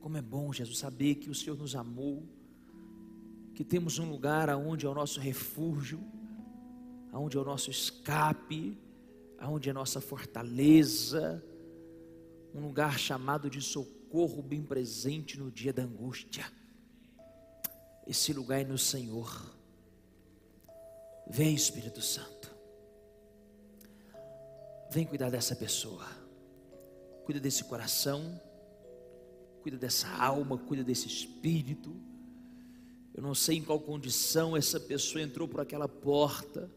Como é bom, Jesus, saber que o Senhor nos amou, que temos um lugar onde é o nosso refúgio, onde é o nosso escape, onde é a nossa fortaleza, um lugar chamado de socorro bem presente no dia da angústia. Esse lugar é no Senhor. Vem, Espírito Santo, vem cuidar dessa pessoa, cuida desse coração, cuida dessa alma, cuida desse espírito. Eu não sei em qual condição essa pessoa entrou por aquela porta,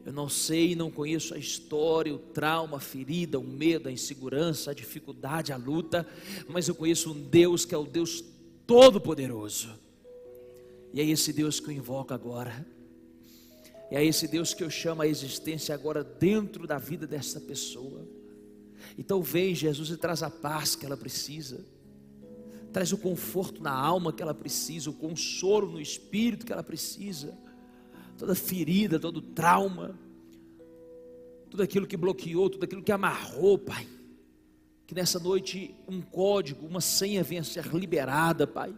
eu não sei, não conheço a história, o trauma, a ferida, o medo, a insegurança, a dificuldade, a luta, mas eu conheço um Deus que é o Deus Todo-Poderoso, e é esse Deus que eu invoco agora, e é esse Deus que eu chamo a existência agora dentro da vida dessa pessoa. Então vem, Jesus, e traz a paz que ela precisa, traz o conforto na alma que ela precisa, o consolo no espírito que ela precisa, toda ferida, todo trauma, tudo aquilo que bloqueou, tudo aquilo que amarrou, Pai, que nessa noite um código, uma senha venha a ser liberada, Pai,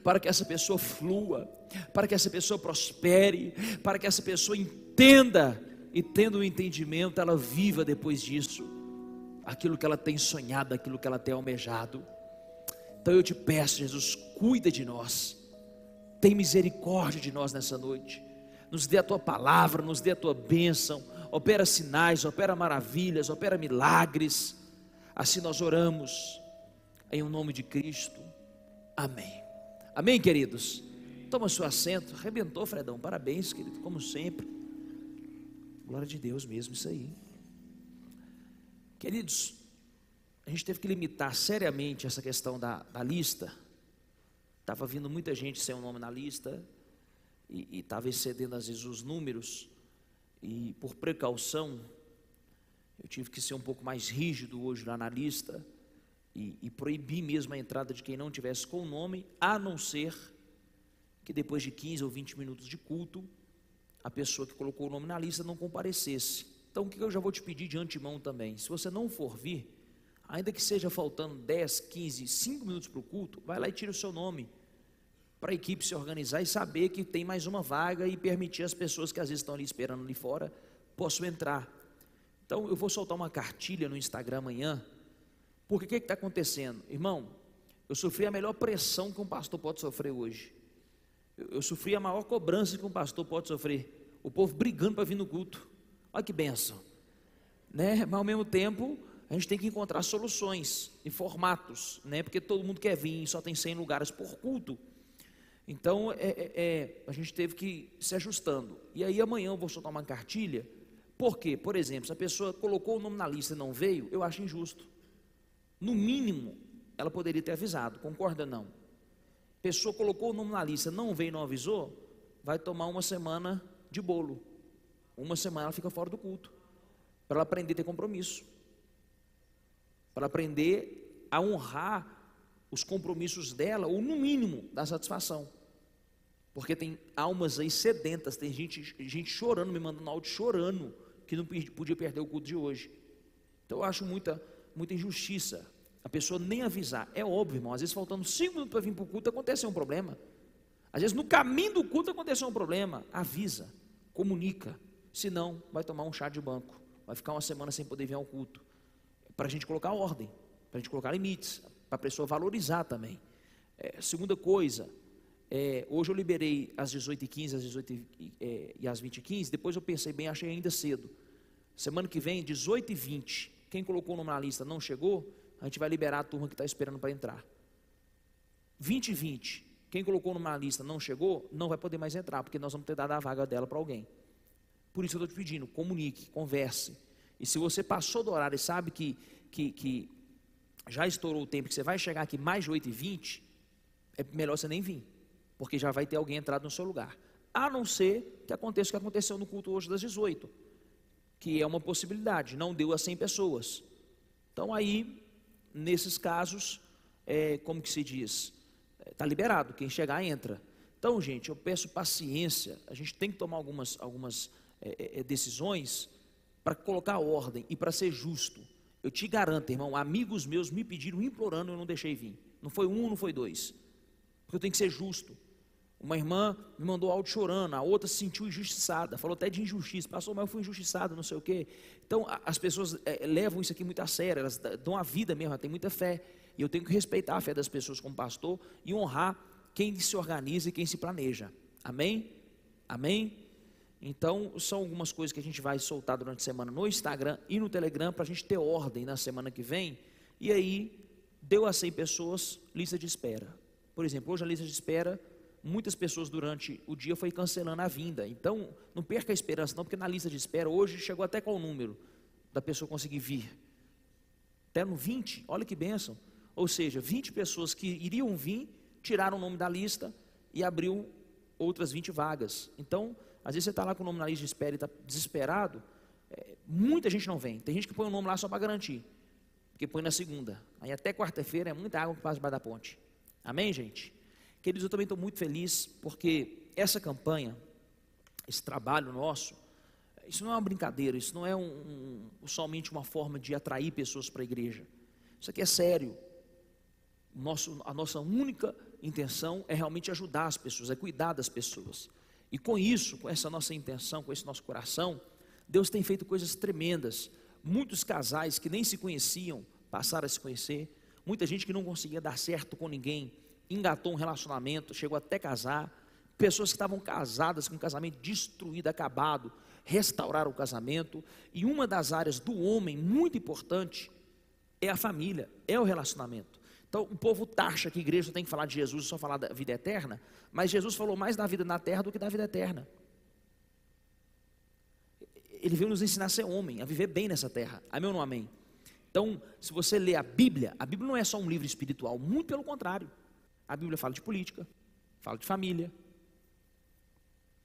para que essa pessoa flua, para que essa pessoa prospere, para que essa pessoa entenda, e tendo um entendimento, ela viva depois disso aquilo que ela tem sonhado, aquilo que ela tem almejado. Então eu te peço, Jesus, cuida de nós, tem misericórdia de nós nessa noite, nos dê a tua palavra, nos dê a tua bênção, opera sinais, opera maravilhas, opera milagres. Assim nós oramos em o nome de Cristo, amém. Amém, queridos? Toma seu assento. Arrebentou, Fredão, parabéns, querido, como sempre, glória de Deus mesmo, isso aí. Queridos, a gente teve que limitar seriamente essa questão da lista. Estava vindo muita gente sem o nome na lista, e estava excedendo às vezes os números, e por precaução, eu tive que ser um pouco mais rígido hoje lá na lista, e proibir mesmo a entrada de quem não tivesse com o nome, a não ser que depois de 15 ou 20 minutos de culto, a pessoa que colocou o nome na lista não comparecesse. Então o que eu já vou te pedir de antemão também, se você não for vir, ainda que seja faltando 10, 15, 5 minutos para o culto, vai lá e tira o seu nome, para a equipe se organizar e saber que tem mais uma vaga, e permitir as pessoas que às vezes estão ali esperando ali fora, possam entrar. Então eu vou soltar uma cartilha no Instagram amanhã, porque o que está acontecendo? Irmão, eu sofri a melhor pressão que um pastor pode sofrer hoje, eu sofri a maior cobrança que um pastor pode sofrer, o povo brigando para vir no culto. Olha que bênção, né? Mas ao mesmo tempo, a gente tem que encontrar soluções e formatos, né? Porque todo mundo quer vir e só tem 100 lugares por culto. Então, a gente teve que ir se ajustando. E aí amanhã eu vou soltar uma cartilha. Por quê? Por exemplo, se a pessoa colocou o nome na lista e não veio, eu acho injusto. No mínimo, ela poderia ter avisado, concorda ou não? A pessoa colocou o nome na lista, não veio e não avisou, vai tomar uma semana de bolo. Uma semana ela fica fora do culto, para ela aprender a ter compromisso, para ela aprender a honrar os compromissos dela, ou no mínimo, da satisfação, porque tem almas aí sedentas, tem gente chorando, me mandando áudio chorando, que não podia perder o culto de hoje. Então eu acho muita injustiça, a pessoa nem avisar. É óbvio, irmão, às vezes faltando 5 minutos para vir para o culto, aconteceu um problema, às vezes no caminho do culto aconteceu um problema, avisa, comunica, senão vai tomar um chá de banco, vai ficar uma semana sem poder vir ao culto, para a gente colocar ordem, para a gente colocar limites, para a pessoa valorizar também. Segunda coisa, hoje eu liberei às 18h15, às 18 e às 20h15, depois eu pensei bem, achei ainda cedo, semana que vem, 18h20, quem colocou o nome na lista não chegou, a gente vai liberar a turma que está esperando para entrar. 20h20, quem colocou o nome na lista não chegou, não vai poder mais entrar, porque nós vamos ter dado a vaga dela para alguém. Por isso eu estou te pedindo, comunique, converse, e se você passou do horário e sabe que já estourou o tempo, que você vai chegar aqui mais de 8h20, é melhor você nem vir, porque já vai ter alguém entrado no seu lugar, a não ser que aconteça o que aconteceu no culto hoje das 18, que é uma possibilidade, não deu a 100 pessoas, então aí, nesses casos, como que se diz, está liberado, quem chegar entra. Então gente, eu peço paciência, a gente tem que tomar algumas decisões, para colocar ordem e para ser justo. Eu te garanto, irmão, amigos meus me pediram implorando, eu não deixei vir. Não foi um, não foi dois. Porque eu tenho que ser justo. Uma irmã me mandou áudio chorando, a outra se sentiu injustiçada, falou até de injustiça, pastor, mas eu fui injustiçado, não sei o quê. Então, as pessoas levam isso aqui muito a sério, elas dão a vida mesmo, elas têm muita fé. E eu tenho que respeitar a fé das pessoas como pastor e honrar quem se organiza e quem se planeja. Amém? Amém? Então, são algumas coisas que a gente vai soltar durante a semana no Instagram e no Telegram, para a gente ter ordem na semana que vem. E aí, deu a 100 pessoas, lista de espera. Por exemplo, hoje a lista de espera, muitas pessoas durante o dia foi cancelando a vinda. Então, não perca a esperança não, porque na lista de espera, hoje chegou até qual o número da pessoa conseguir vir? Até no 20, olha que bênção. Ou seja, 20 pessoas que iriam vir, tiraram o nome da lista e abriu outras 20 vagas. Então, às vezes você está lá com o nome na lista de espera e está desesperado, muita gente não vem. Tem gente que põe o nome lá só para garantir, porque põe na segunda. Aí até quarta-feira é muita água que passa debaixo da ponte. Amém, gente? Queridos, eu também estou muito feliz, porque essa campanha, esse trabalho nosso, isso não é uma brincadeira, isso não é somente uma forma de atrair pessoas para a igreja. Isso aqui é sério. A nossa única intenção é realmente ajudar as pessoas, é cuidar das pessoas. E com isso, com essa nossa intenção, com esse nosso coração, Deus tem feito coisas tremendas. Muitos casais que nem se conheciam passaram a se conhecer. Muita gente que não conseguia dar certo com ninguém engatou um relacionamento, chegou até casar. Pessoas que estavam casadas com um casamento destruído, acabado, restauraram o casamento. E uma das áreas do homem muito importante é a família, é o relacionamento. Então o povo taxa que a igreja tem que falar de Jesus e só falar da vida eterna, mas Jesus falou mais da vida na terra do que da vida eterna. Ele veio nos ensinar a ser homem, a viver bem nessa terra. Amém ou não amém? Então, se você lê a Bíblia não é só um livro espiritual, muito pelo contrário. A Bíblia fala de política, fala de família,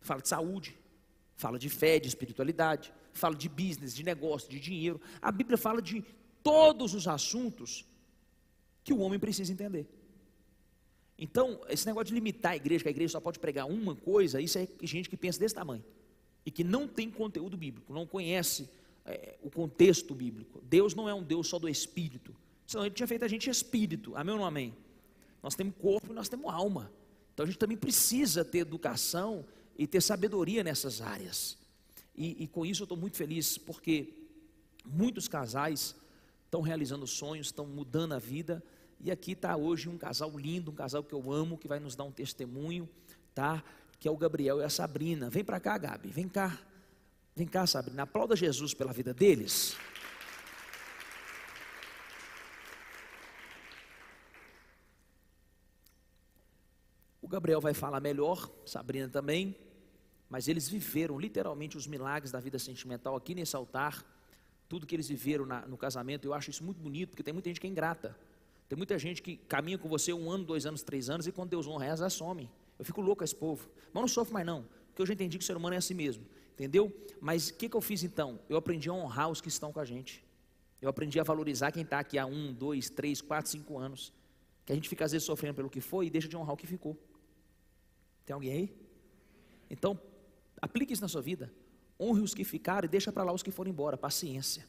fala de saúde, fala de fé, de espiritualidade, fala de business, de negócio, de dinheiro. A Bíblia fala de todos os assuntos que o homem precisa entender. Então, esse negócio de limitar a igreja, que a igreja só pode pregar uma coisa, isso é gente que pensa desse tamanho, e que não tem conteúdo bíblico, não conhece o contexto bíblico. Deus não é um Deus só do Espírito, senão Ele tinha feito a gente espírito, amém ou não amém? Nós temos corpo e nós temos alma, então a gente também precisa ter educação e ter sabedoria nessas áreas, e com isso eu estou muito feliz, porque muitos casais estão realizando sonhos, estão mudando a vida. E aqui está hoje um casal lindo, um casal que eu amo, que vai nos dar um testemunho, tá? Que é o Gabriel e a Sabrina. Vem para cá, Gabi, vem cá, Sabrina, aplauda Jesus pela vida deles. O Gabriel vai falar melhor, Sabrina também, mas eles viveram literalmente os milagres da vida sentimental aqui nesse altar, tudo que eles viveram no casamento. Eu acho isso muito bonito, porque tem muita gente que é ingrata. Tem muita gente que caminha com você 1 ano, 2 anos, 3 anos, e quando Deus honra elas, some. Eu fico louco com esse povo, mas não sofro mais não, porque eu já entendi que o ser humano é assim mesmo, entendeu? Mas o que eu fiz então? Eu aprendi a honrar os que estão com a gente. Eu aprendi a valorizar quem está aqui há 1, 2, 3, 4, 5 anos, que a gente fica às vezes sofrendo pelo que foi e deixa de honrar o que ficou. Tem alguém aí? Então, aplique isso na sua vida, honre os que ficaram e deixa para lá os que foram embora, paciência.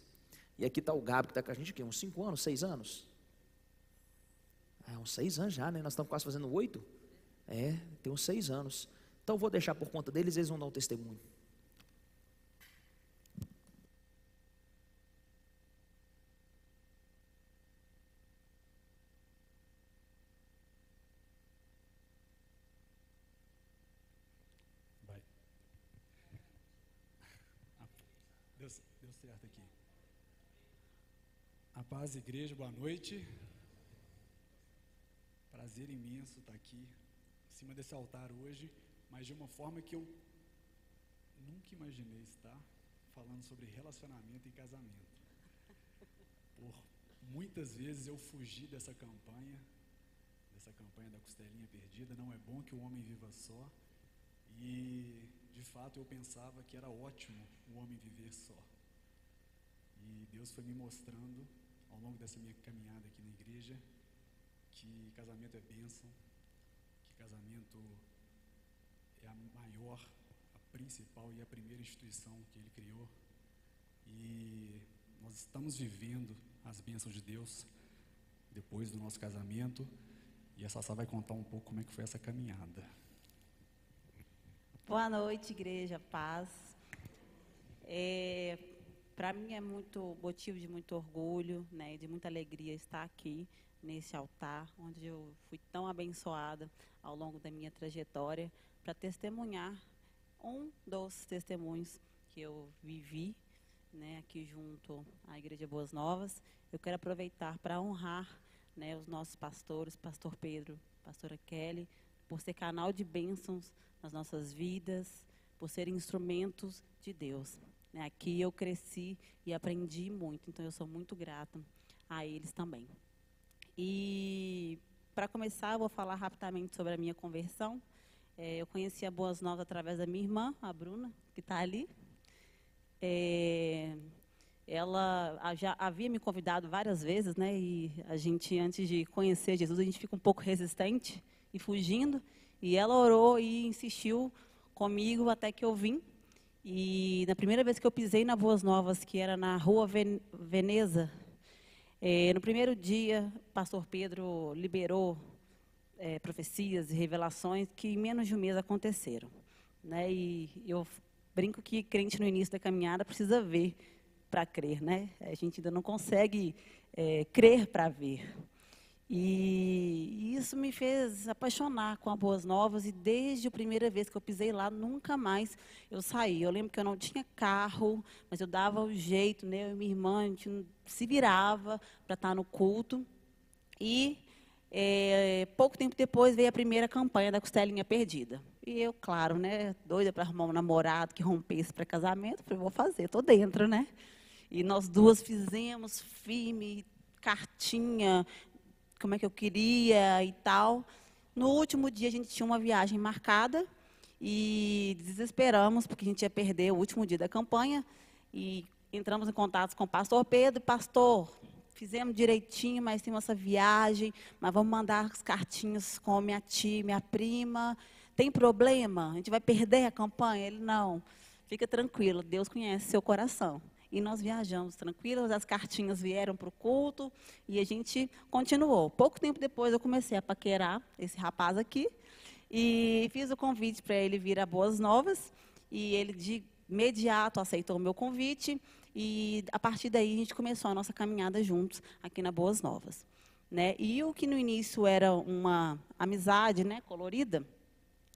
E aqui está o Gabi, que está com a gente, uns 5 anos, 6 anos? Uns 6 anos já, né? Nós estamos quase fazendo 8. Tem uns 6 anos. Então eu vou deixar por conta deles, eles vão dar um testemunho. Vai. Deu certo aqui. A paz, igreja, boa noite. Prazer imenso estar aqui, em cima desse altar hoje, mas de uma forma que eu nunca imaginei estar falando sobre relacionamento e casamento. Por muitas vezes eu fugi dessa campanha da costelinha perdida. Não é bom que o homem viva só, e de fato eu pensava que era ótimo o homem viver só. E Deus foi me mostrando, ao longo dessa minha caminhada aqui na igreja, que casamento é bênção, que casamento é a maior, a principal e a primeira instituição que Ele criou. E nós estamos vivendo as bênçãos de Deus depois do nosso casamento. E a Sassá vai contar um pouco como é que foi essa caminhada. Boa noite, igreja, paz. Para mim é muito motivo de muito orgulho, né, de muita alegria estar aqui nesse altar, onde eu fui tão abençoada ao longo da minha trajetória, para testemunhar um dos testemunhos que eu vivi, né, aqui junto à Igreja Boas Novas. Eu quero aproveitar para honrar, né, os nossos pastores, pastor Pedro, pastora Kelly, por ser canal de bênçãos nas nossas vidas, por serem instrumentos de Deus. Né, aqui eu cresci e aprendi muito, então eu sou muito grata a eles também. E, para começar, eu vou falar rapidamente sobre a minha conversão. Eu conheci a Boas Novas através da minha irmã, a Bruna, que está ali. Ela já havia me convidado várias vezes, né? E a gente, antes de conhecer Jesus, a gente fica um pouco resistente e fugindo. E ela orou e insistiu comigo até que eu vim. E na primeira vez que eu pisei na Boas Novas, que era na Rua Veneza, no primeiro dia, o pastor Pedro liberou profecias e revelações que em menos de um mês aconteceram. Né? E eu brinco que crente no início da caminhada precisa ver para crer, né? A gente ainda não consegue crer para ver. E isso me fez apaixonar com a Boas Novas, e desde a primeira vez que eu pisei lá, nunca mais eu saí. Eu lembro que eu não tinha carro, mas eu dava o jeito, né? Eu e minha irmã, a gente se virava para estar no culto. E pouco tempo depois veio a primeira campanha da Costelinha Perdida. E eu, claro, né, doida para arrumar um namorado que rompesse para casamento, falei, vou fazer, estou dentro, né? E nós duas fizemos firme, cartinha, como é que eu queria e tal. No último dia, a gente tinha uma viagem marcada e desesperamos, porque a gente ia perder o último dia da campanha. E entramos em contato com o pastor Pedro. Pastor, fizemos direitinho, mas temos essa viagem, mas vamos mandar as cartinhas com minha tia, minha prima. Tem problema? A gente vai perder a campanha? Ele, não, fica tranquilo, Deus conhece seu coração. E nós viajamos tranquilos, as cartinhas vieram para o culto e a gente continuou. Pouco tempo depois eu comecei a paquerar esse rapaz aqui e fiz o convite para ele vir a Boas Novas, e ele de imediato aceitou o meu convite, e a partir daí a gente começou a nossa caminhada juntos aqui na Boas Novas. Né? E o que no início era uma amizade, né, colorida,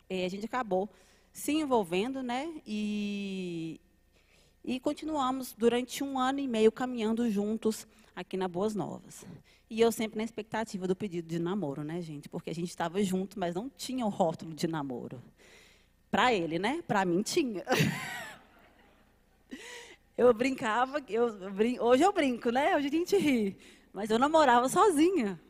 a gente acabou se envolvendo, né, e continuamos durante 1 ano e meio caminhando juntos aqui na Boas Novas. E eu sempre na expectativa do pedido de namoro, né, gente? Porque a gente estava junto, mas não tinha o rótulo de namoro. Para ele, né? Para mim tinha. Eu brincava, hoje eu brinco, né? Hoje a gente ri. Mas eu namorava sozinha.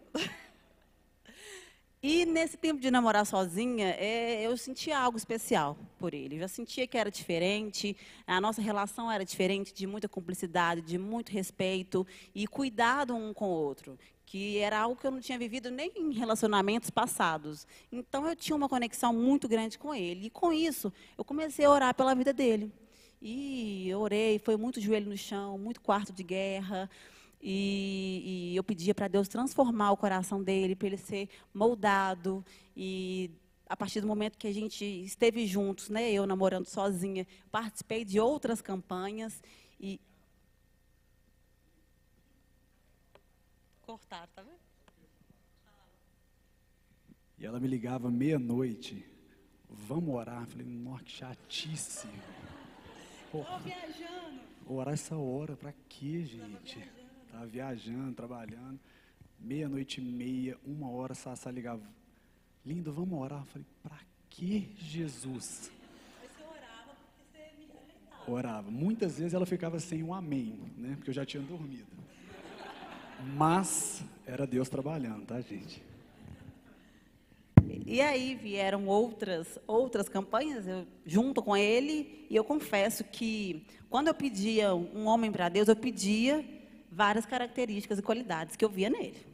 E nesse tempo de namorar sozinha, eu sentia algo especial por ele. Eu já sentia que era diferente, a nossa relação era diferente, de muita cumplicidade, de muito respeito e cuidado um com o outro, que era algo que eu não tinha vivido nem em relacionamentos passados. Então, eu tinha uma conexão muito grande com ele. E, com isso, eu comecei a orar pela vida dele. E eu orei, foi muito joelho no chão, muito quarto de guerra. E eu pedia para Deus transformar o coração dele, para ele ser moldado. E a partir do momento que a gente esteve juntos, né, eu namorando sozinha, participei de outras campanhas. E cortaram, tá vendo? E ela me ligava meia-noite, vamos orar. Eu falei, nossa, que chatice. Estou viajando. Orar essa hora, para quê, gente? Estava viajando, trabalhando, 00:30, 1h, Sassá ligava, lindo, vamos orar? Eu falei, para que, Jesus? Você orava porque você me rejeitava. Orava. Muitas vezes ela ficava sem um amém, né? Porque eu já tinha dormido. Mas era Deus trabalhando, tá, gente? E aí vieram outras campanhas junto com ele, e eu confesso que quando eu pedia um homem para Deus, eu pedia várias características e qualidades que eu via nele.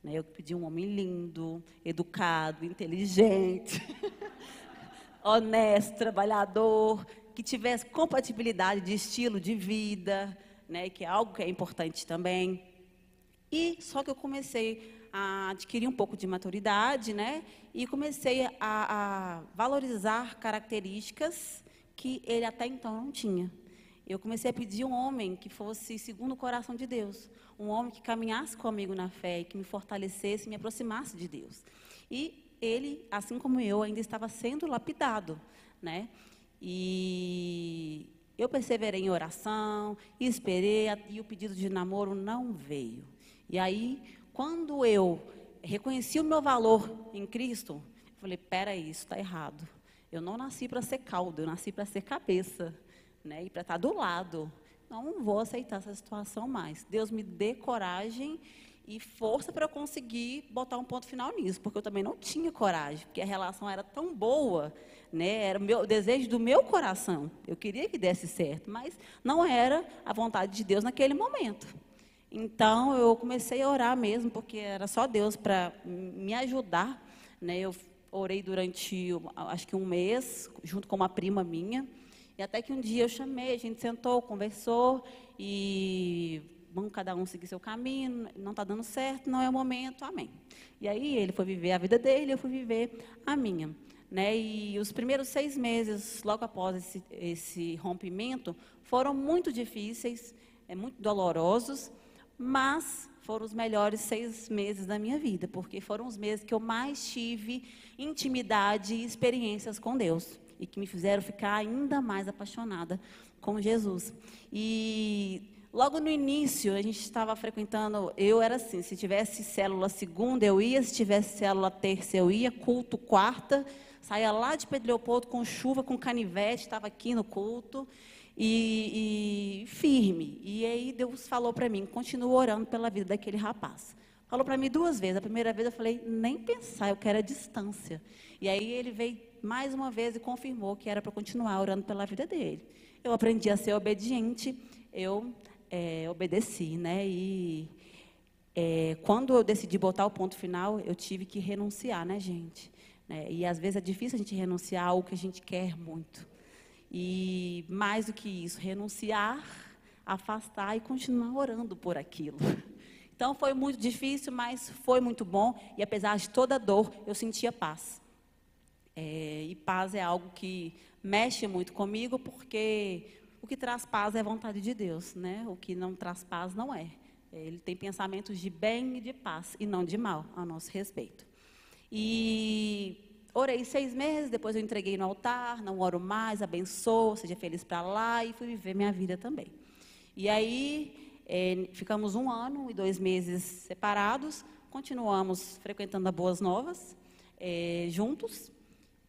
Eu pedia um homem lindo, educado, inteligente, honesto, trabalhador, que tivesse compatibilidade de estilo de vida, né, que é algo que é importante também. E só que eu comecei a adquirir um pouco de maturidade, né? E comecei a valorizar características que ele até então não tinha. Eu comecei a pedir um homem que fosse segundo o coração de Deus, um homem que caminhasse comigo na fé e que me fortalecesse, me aproximasse de Deus. E ele, assim como eu, ainda estava sendo lapidado, né? E eu perseverei em oração, esperei, e o pedido de namoro não veio. E aí, quando eu reconheci o meu valor em Cristo, eu falei, peraí, isso está errado. Eu não nasci para ser cauda, eu nasci para ser cabeça, né? E para estar do lado. Não vou aceitar essa situação mais. Deus me dê coragem e força para eu conseguir botar um ponto final nisso, porque eu também não tinha coragem, porque a relação era tão boa, né? Era o desejo do meu coração. Eu queria que desse certo, mas não era a vontade de Deus naquele momento. Então, eu comecei a orar mesmo, porque era só Deus para me ajudar, né? Eu orei durante, acho que um mês, junto com uma prima minha, e até que um dia eu chamei, a gente sentou, conversou, e vamos cada um seguir seu caminho, não está dando certo, não é o momento, amém. E aí ele foi viver a vida dele, eu fui viver a minha, né? E os primeiros 6 meses, logo após esse rompimento, foram muito difíceis, muito dolorosos, mas foram os melhores 6 meses da minha vida, porque foram os meses que eu mais tive intimidade e experiências com Deus, e que me fizeram ficar ainda mais apaixonada com Jesus. E logo no início, a gente estava frequentando, eu era assim, se tivesse célula segunda, eu ia, se tivesse célula terça, eu ia, culto quarta, saía lá de Pedro Leopoldo com chuva, com canivete, estava aqui no culto, e firme. E aí Deus falou para mim, continua orando pela vida daquele rapaz. Falou para mim 2 vezes, a primeira vez eu falei, nem pensar, eu quero a distância. E aí ele veio mais uma vez e confirmou que era para continuar orando pela vida dele. Eu aprendi a ser obediente, eu obedeci, né? E quando eu decidi botar o ponto final, eu tive que renunciar, né, gente? E às vezes é difícil a gente renunciar a algo que a gente quer muito. E mais do que isso, renunciar, afastar e continuar orando por aquilo. Então foi muito difícil, mas foi muito bom. E apesar de toda a dor, eu sentia paz. E paz é algo que mexe muito comigo, porque o que traz paz é a vontade de Deus, né? O que não traz paz não é. Ele tem pensamentos de bem e de paz, e não de mal, a nosso respeito. E orei 6 meses, depois eu entreguei no altar, não oro mais, abençoo, seja feliz para lá, e fui viver minha vida também. E aí, ficamos 1 ano e 2 meses separados, continuamos frequentando a Boas Novas, juntos,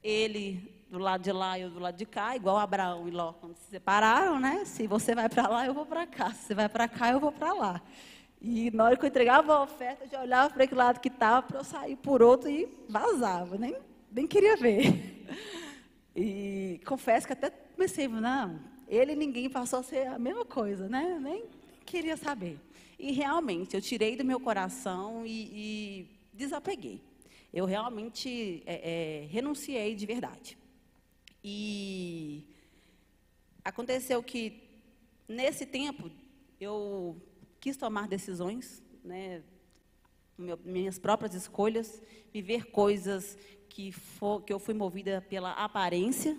ele do lado de lá e eu do lado de cá, igual Abraão e Ló, quando se separaram, né? Se você vai para lá, eu vou para cá, se você vai para cá, eu vou para lá. E na hora que eu entregava a oferta, eu já olhava para aquele lado que estava, para eu sair por outro e vazava, nem queria ver. E confesso que até comecei, não, ele e ninguém passou a ser a mesma coisa, né? Nem queria saber. E realmente, eu tirei do meu coração e desapeguei. Eu realmente renunciei de verdade. E aconteceu que, nesse tempo, eu quis tomar decisões, né, minhas próprias escolhas, viver coisas que eu fui movida pela aparência,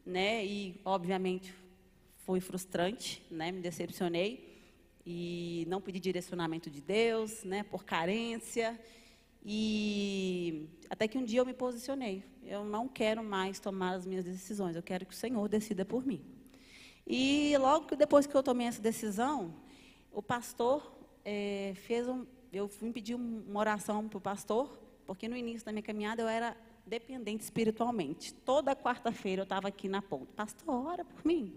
né, e, obviamente, foi frustrante, né, me decepcionei, e não pedi direcionamento de Deus, né, por carência, e até que um dia eu me posicionei, eu não quero mais tomar as minhas decisões, eu quero que o Senhor decida por mim. E logo depois que eu tomei essa decisão, o pastor eu fui pedir uma oração para o pastor, porque no início da minha caminhada eu era dependente espiritualmente. Toda quarta-feira eu estava aqui na ponta, pastor, ora por mim.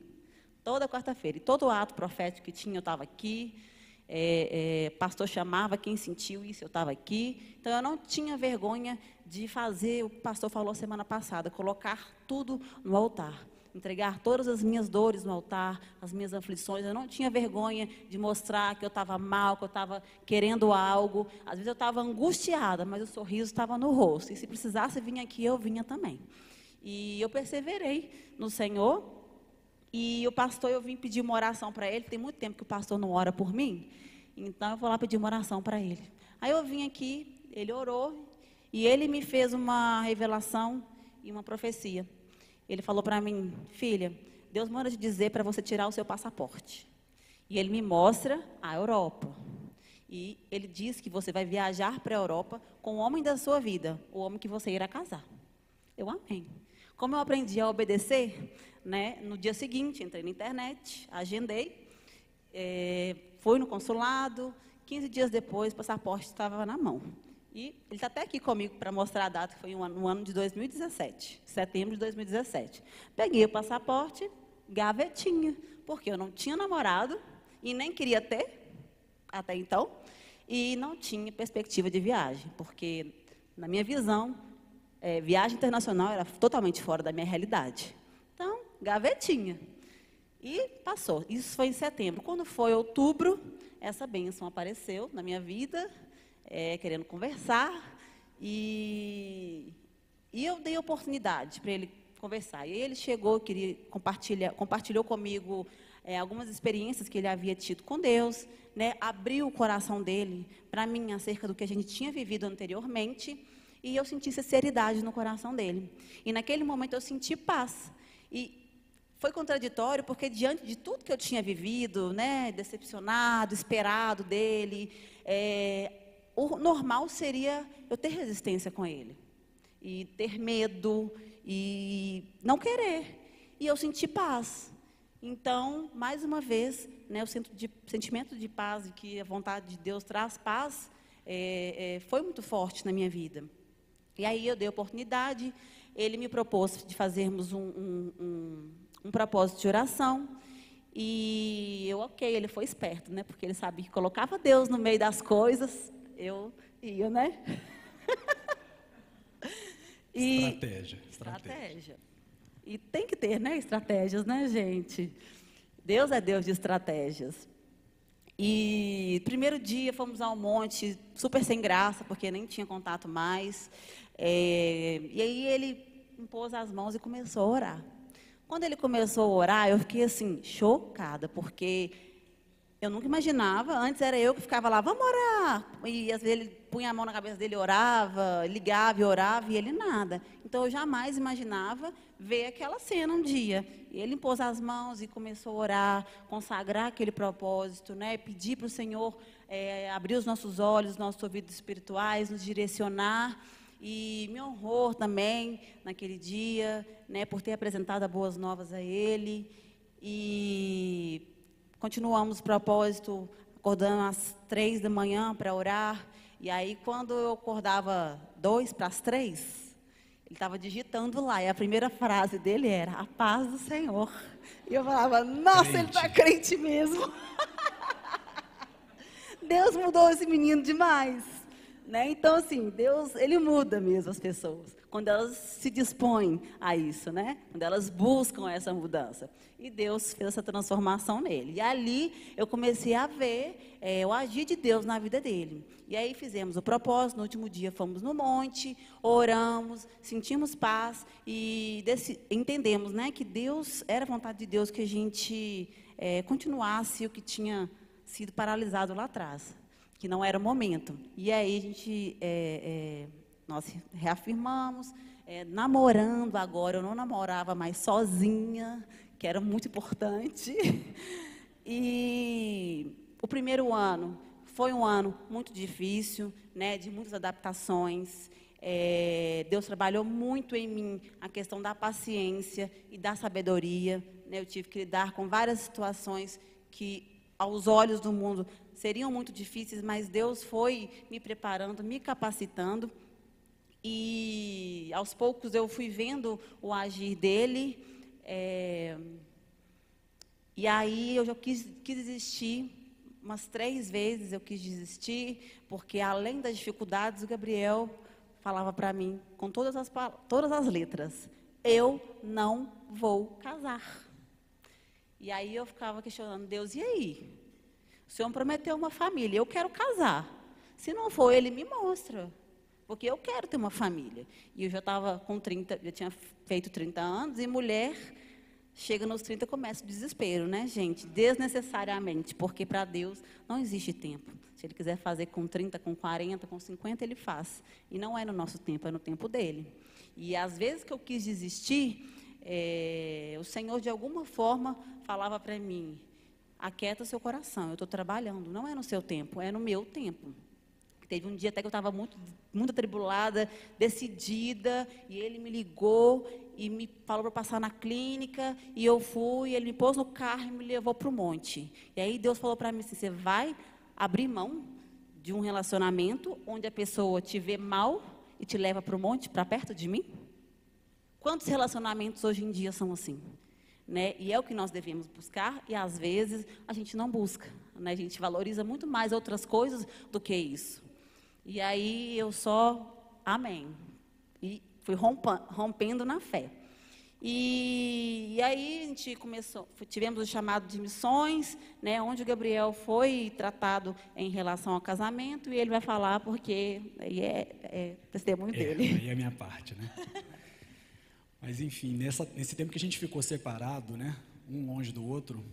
Toda quarta-feira, e todo ato profético que tinha eu estava aqui, pastor chamava, quem sentiu isso eu estava aqui. Então eu não tinha vergonha de fazer o que o pastor falou semana passada, colocar tudo no altar. Entregar todas as minhas dores no altar, as minhas aflições. Eu não tinha vergonha de mostrar que eu estava mal, que eu estava querendo algo. Às vezes eu estava angustiada, mas o sorriso estava no rosto. E se precisasse vir aqui, eu vinha também. E eu perseverei no Senhor. E o pastor, eu vim pedir uma oração para ele. Tem muito tempo que o pastor não ora por mim. Então, eu vou lá pedir uma oração para ele. Aí eu vim aqui, ele orou, e ele me fez uma revelação e uma profecia. Ele falou para mim: filha, Deus manda te dizer para você tirar o seu passaporte. E ele me mostra a Europa. E ele diz que você vai viajar para a Europa com o homem da sua vida, o homem que você irá casar. Eu amém. Como eu aprendi a obedecer, né, no dia seguinte, entrei na internet, agendei, fui no consulado, 15 dias depois, o passaporte estava na mão. E ele está até aqui comigo para mostrar a data, que foi no ano de 2017, setembro de 2017. Peguei o passaporte, gavetinha, porque eu não tinha namorado e nem queria ter, até então, e não tinha perspectiva de viagem, porque, na minha visão, viagem internacional era totalmente fora da minha realidade. Então, gavetinha. E passou. Isso foi em setembro. Quando foi outubro, essa bênção apareceu na minha vida, querendo conversar, e eu dei oportunidade para ele conversar. E ele chegou, compartilhou comigo algumas experiências que ele havia tido com Deus, né, abriu o coração dele para mim acerca do que a gente tinha vivido anteriormente, e eu senti sinceridade no coração dele. E naquele momento eu senti paz. E foi contraditório, porque diante de tudo que eu tinha vivido, né, decepcionado, esperado dele, o normal seria eu ter resistência com ele, e ter medo, e não querer. E eu senti paz. Então, mais uma vez, né, o sentimento de paz, e que a vontade de Deus traz paz, foi muito forte na minha vida. E aí eu dei a oportunidade, ele me propôs de fazermos um propósito de oração, e ele foi esperto, né, porque ele sabia que colocava Deus no meio das coisas, eu ia, né? Estratégia. E tem que ter, né, estratégias, né, gente? Deus é Deus de estratégias. E primeiro dia fomos ao monte, super sem graça, porque nem tinha contato mais. E aí ele impôs as mãos e começou a orar. Quando ele começou a orar, eu fiquei assim, chocada, porque eu nunca imaginava. Antes era eu que ficava lá, vamos orar. E às vezes ele punha a mão na cabeça dele, orava, ligava e orava, e ele nada. Então eu jamais imaginava ver aquela cena um dia. E ele impôs as mãos e começou a orar, consagrar aquele propósito, né? Pedir para o Senhor abrir os nossos olhos, nossos ouvidos espirituais, nos direcionar. E me honrou também naquele dia, né, por ter apresentado as boas novas a ele. E continuamos o propósito, acordando às 3 da manhã para orar. E aí, quando eu acordava 2 para as 3, ele estava digitando lá. E a primeira frase dele era, a paz do Senhor. E eu falava, nossa, ele está crente mesmo. Deus mudou esse menino demais. Né? Então, assim, Deus, Ele muda mesmo as pessoas, quando elas se dispõem a isso, né? Quando elas buscam essa mudança. E Deus fez essa transformação nele. E ali eu comecei a ver o agir de Deus na vida dele. E aí fizemos o propósito, no último dia fomos no monte, oramos, sentimos paz e entendemos, né, que Deus, era a vontade de Deus que a gente continuasse o que tinha sido paralisado lá atrás, que não era o momento. E aí a gente, nós reafirmamos, namorando agora, eu não namorava mais sozinha, que era muito importante. E o primeiro ano foi um ano muito difícil, né, de muitas adaptações. Deus trabalhou muito em mim a questão da paciência e da sabedoria, né? Eu tive que lidar com várias situações que, aos olhos do mundo, seriam muito difíceis, mas Deus foi me preparando, me capacitando, e aos poucos eu fui vendo o agir dele, e aí eu já quis desistir, umas 3 vezes eu quis desistir, porque além das dificuldades, o Gabriel falava para mim, com todas as letras, eu não vou casar. E aí eu ficava questionando, Deus, e aí? O Senhor prometeu uma família, eu quero casar. Se não for, Ele me mostra, porque eu quero ter uma família. E eu já estava com 30, já tinha feito 30 anos, e mulher Chega nos 30, começa o desespero, né, gente? Desnecessariamente, porque para Deus não existe tempo. Se Ele quiser fazer com 30, com 40, com 50, Ele faz. E não é no nosso tempo, é no tempo dEle. E às vezes que eu quis desistir, o Senhor, de alguma forma, falava para mim: aquieta o seu coração, eu estou trabalhando. Não é no seu tempo, é no meu tempo. Teve um dia até que eu estava muito atribulada, decidida, e ele me ligou e me falou para passar na clínica, e eu fui, ele me pôs no carro e me levou para o monte. E aí Deus falou para mim assim: você vai abrir mão de um relacionamento onde a pessoa te vê mal e te leva para o monte, para perto de mim? Quantos relacionamentos hoje em dia são assim? Né? E é o que nós devemos buscar, e às vezes a gente não busca, né? A gente valoriza muito mais outras coisas do que isso. E aí eu só, amém, e fui rompendo na fé. E aí a gente tivemos o chamado de missões, né, onde o Gabriel foi tratado em relação ao casamento, e ele vai falar porque aí é testemunho dele. Aí é a minha parte, né? Mas enfim, nesse tempo que a gente ficou separado, né, um longe do outro,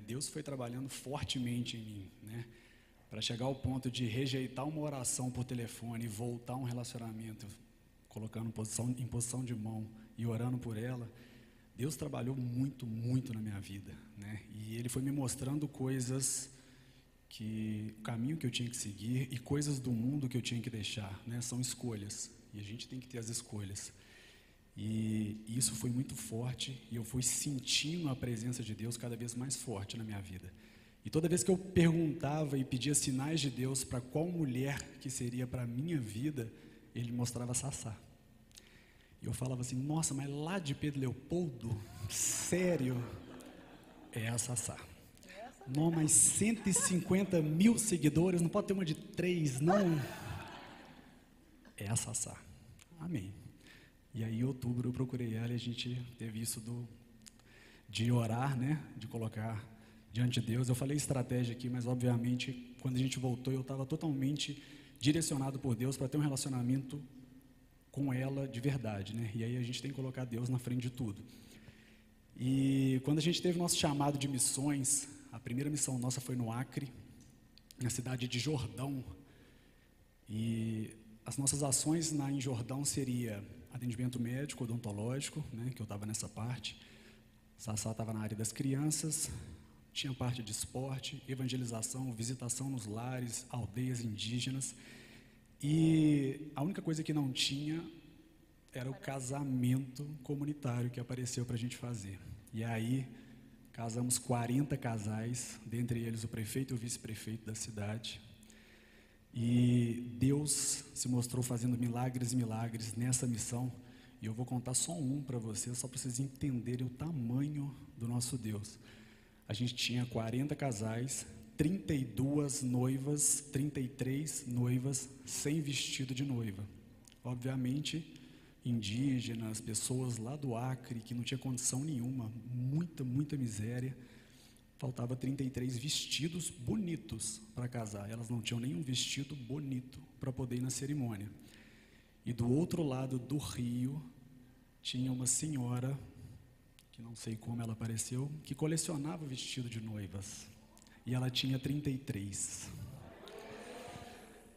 Deus foi trabalhando fortemente em mim, né? Para chegar ao ponto de rejeitar uma oração por telefone e voltar a um relacionamento, colocando em posição de mão e orando por ela. Deus trabalhou muito, muito na minha vida, né? E Ele foi me mostrando coisas, o caminho que eu tinha que seguir, e coisas do mundo que eu tinha que deixar, né? São escolhas, e a gente tem que ter as escolhas. E isso foi muito forte, e eu fui sentindo a presença de Deus cada vez mais forte na minha vida. E toda vez que eu perguntava e pedia sinais de Deus para qual mulher que seria para a minha vida, Ele mostrava Sassá. E eu falava assim: nossa, mas lá de Pedro Leopoldo, sério, é a Sassá. Não, mas 150 mil seguidores, não pode ter uma de 3, não. É a Sassá. Amém. E aí em outubro eu procurei ela, e a gente teve isso de orar, né, de colocar diante de Deus. Eu falei estratégia aqui, mas obviamente quando a gente voltou eu estava totalmente direcionado por Deus para ter um relacionamento com ela de verdade, né? E aí a gente tem que colocar Deus na frente de tudo. E quando a gente teve nosso chamado de missões, a primeira missão nossa foi no Acre, na cidade de Jordão. E as nossas ações em Jordão seria atendimento médico, odontológico, né, que eu estava nessa parte. Sassá estava na área das crianças, tinha parte de esporte, evangelização, visitação nos lares, aldeias indígenas. E a única coisa que não tinha era o casamento comunitário que apareceu para a gente fazer. E aí casamos 40 casais, dentre eles o prefeito e o vice-prefeito da cidade. E Deus se mostrou fazendo milagres e milagres nessa missão. E eu vou contar só um para vocês, só para vocês entenderem o tamanho do nosso Deus. A gente tinha 40 casais, 32 noivas, 33 noivas sem vestido de noiva. Obviamente, indígenas, pessoas lá do Acre, que não tinha condição nenhuma, muita miséria. Faltava 33 vestidos bonitos para casar. Elas não tinham nenhum vestido bonito para poder ir na cerimônia. E do outro lado do rio, tinha uma senhora, que não sei como ela apareceu, que colecionava vestido de noivas. E ela tinha 33.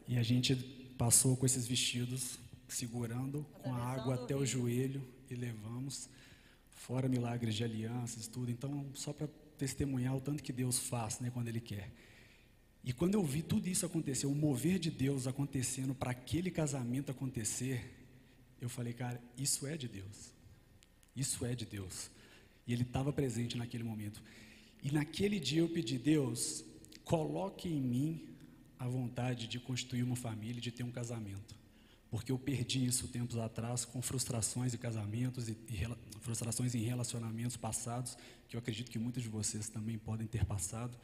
E a gente passou com esses vestidos, segurando com a água até o joelho, e levamos, fora milagres de alianças, tudo. Então, só para testemunhar o tanto que Deus faz, né, quando Ele quer. E quando eu vi tudo isso acontecer, o mover de Deus acontecendo para aquele casamento acontecer, eu falei: cara, isso é de Deus. Isso é de Deus. E Ele estava presente naquele momento. E naquele dia eu pedi: Deus, coloque em mim a vontade de constituir uma família, de ter um casamento. Porque eu perdi isso tempos atrás com frustrações em casamentos e frustrações em relacionamentos passados, que eu acredito que muitos de vocês também podem ter passado.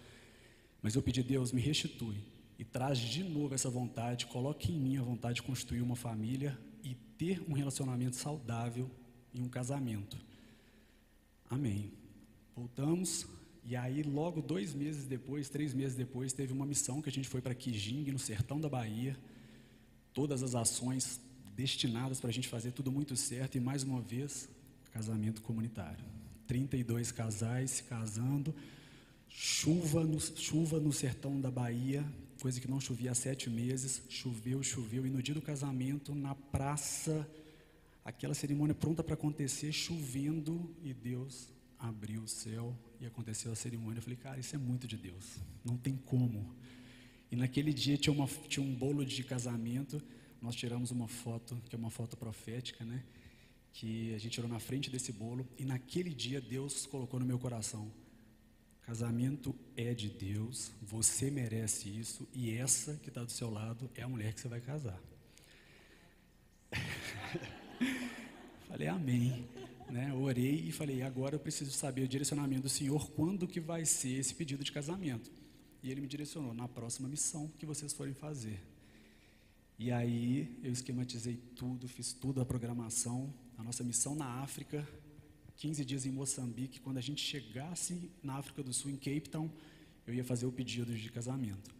Mas eu pedi: Deus, me restitui e traz de novo essa vontade, coloque em mim a vontade de construir uma família e ter um relacionamento saudável em um casamento. Amém. Voltamos, e aí logo 2 meses depois, 3 meses depois, teve uma missão que a gente foi para Quijingue, no sertão da Bahia. Todas as ações destinadas para a gente fazer tudo muito certo, e mais uma vez, casamento comunitário. 32 casais se casando, chuva no sertão da Bahia, coisa que não chovia há 7 meses, choveu, e no dia do casamento, na praça, aquela cerimônia pronta para acontecer, chovendo, e Deus abriu o céu e aconteceu a cerimônia. Eu falei, cara, isso é muito de Deus, não tem como. E naquele dia tinha um bolo de casamento, nós tiramos uma foto, que é uma foto profética, né? Que a gente tirou na frente desse bolo, e naquele dia Deus colocou no meu coração: casamento é de Deus, você merece isso, e essa que está do seu lado é a mulher que você vai casar. Falei, amém, né? Orei e falei, agora eu preciso saber o direcionamento do Senhor, quando que vai ser esse pedido de casamento. E Ele me direcionou: na próxima missão que vocês forem fazer. E aí eu esquematizei tudo, fiz tudo a programação, a nossa missão na África, 15 dias em Moçambique. Quando a gente chegasse na África do Sul, em Cape Town, eu ia fazer o pedido de casamento.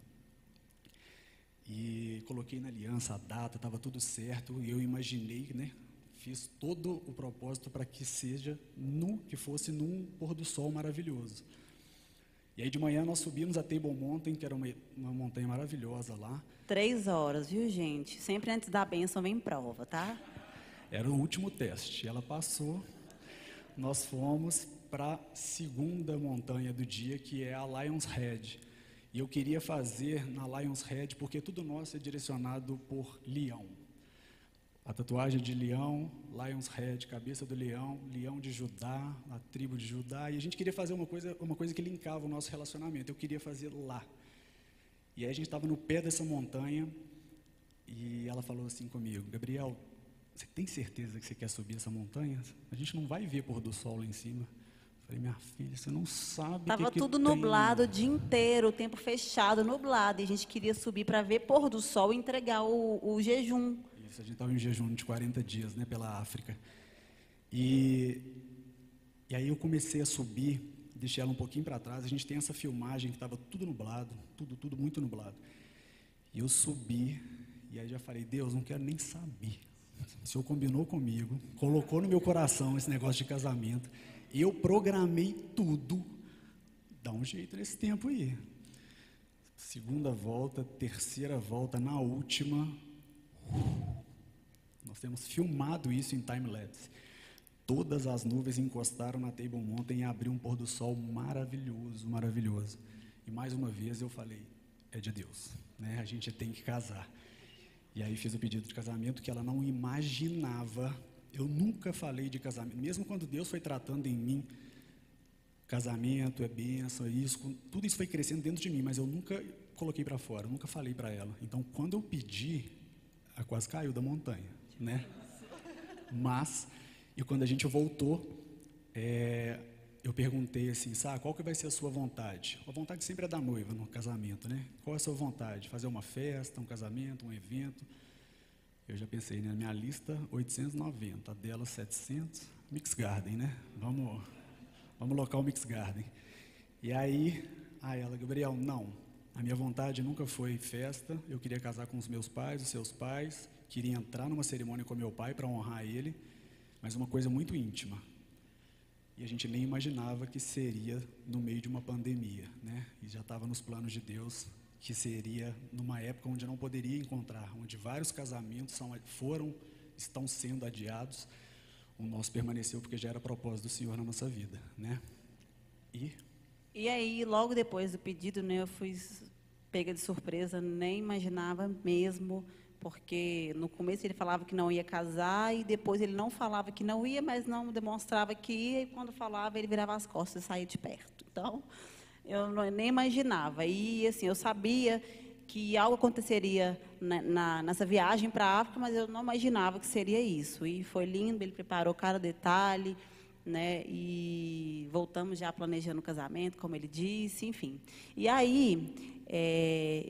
E coloquei na aliança a data, estava tudo certo, e eu imaginei, né? Fiz todo o propósito para que fosse num pôr do sol maravilhoso. E aí de manhã nós subimos a Table Mountain, que era uma montanha maravilhosa lá. 3 horas, viu, gente? Sempre antes da bênção vem prova, tá? Era o último teste. Ela passou. Nós fomos para a segunda montanha do dia, que é a Lions Head. E eu queria fazer na Lions Head, porque tudo nosso é direcionado por leão. A tatuagem de leão, Lions Head, cabeça do leão, leão de Judá, a tribo de Judá. E a gente queria fazer uma coisa que linkava o nosso relacionamento. Eu queria fazer lá. E aí a gente estava no pé dessa montanha, e ela falou assim comigo: Gabriel, você tem certeza que você quer subir essa montanha? A gente não vai ver pôr do sol lá em cima. Eu falei, minha filha, você não sabe. Estava tudo nublado o dia inteiro, o tempo fechado, nublado. E a gente queria subir para ver pôr do sol e entregar o jejum. Isso, a gente estava em jejum de 40 dias, né, pela África. E aí eu comecei a subir, deixei ela um pouquinho para trás. A gente tem essa filmagem que estava tudo nublado, tudo muito nublado. E eu subi, e aí já falei, Deus, não quero nem saber. O Senhor combinou comigo, colocou no meu coração esse negócio de casamento. Eu programei tudo. Dá um jeito nesse tempo aí. Segunda volta, terceira volta, na última. Nós temos filmado isso em time-lapse. Todas as nuvens encostaram na Table Mountain e abriu um pôr do sol maravilhoso, maravilhoso. E mais uma vez eu falei, é de Deus, né? A gente tem que casar. E aí fiz o pedido de casamento que ela não imaginava. Eu nunca falei de casamento, mesmo quando Deus foi tratando em mim, casamento é bênção, é isso, tudo isso foi crescendo dentro de mim, mas eu nunca coloquei para fora, nunca falei para ela. Então, quando eu pedi, ela quase caiu da montanha, né? Mas, e quando a gente voltou, eu perguntei assim, sabe, qual que vai ser a sua vontade? A vontade sempre é da noiva no casamento, né? Qual é a sua vontade? Fazer uma festa, um casamento, um evento? Eu já pensei, né? Na minha lista, 890, a dela 700, Mix Garden, né? Vamos locar o Mix Garden. E aí, ela, Gabriel, não. A minha vontade nunca foi festa, eu queria casar com os meus pais, os seus pais, queria entrar numa cerimônia com meu pai para honrar ele, mas uma coisa muito íntima. E a gente nem imaginava que seria no meio de uma pandemia, né? E já estava nos planos de Deus que seria numa época onde não poderia encontrar, onde vários casamentos estão sendo adiados. O nosso permaneceu porque já era propósito do Senhor na nossa vida, né? E aí, logo depois do pedido, né, eu fui pega de surpresa, nem imaginava mesmo, porque no começo ele falava que não ia casar e depois ele não falava que não ia, mas não demonstrava que ia, e quando falava ele virava as costas e saía de perto. Então, eu nem imaginava. E assim, eu sabia que algo aconteceria nessa viagem para a África, mas eu não imaginava que seria isso. E foi lindo, ele preparou cada detalhe, né? E voltamos já planejando o casamento, como ele disse, enfim. E aí,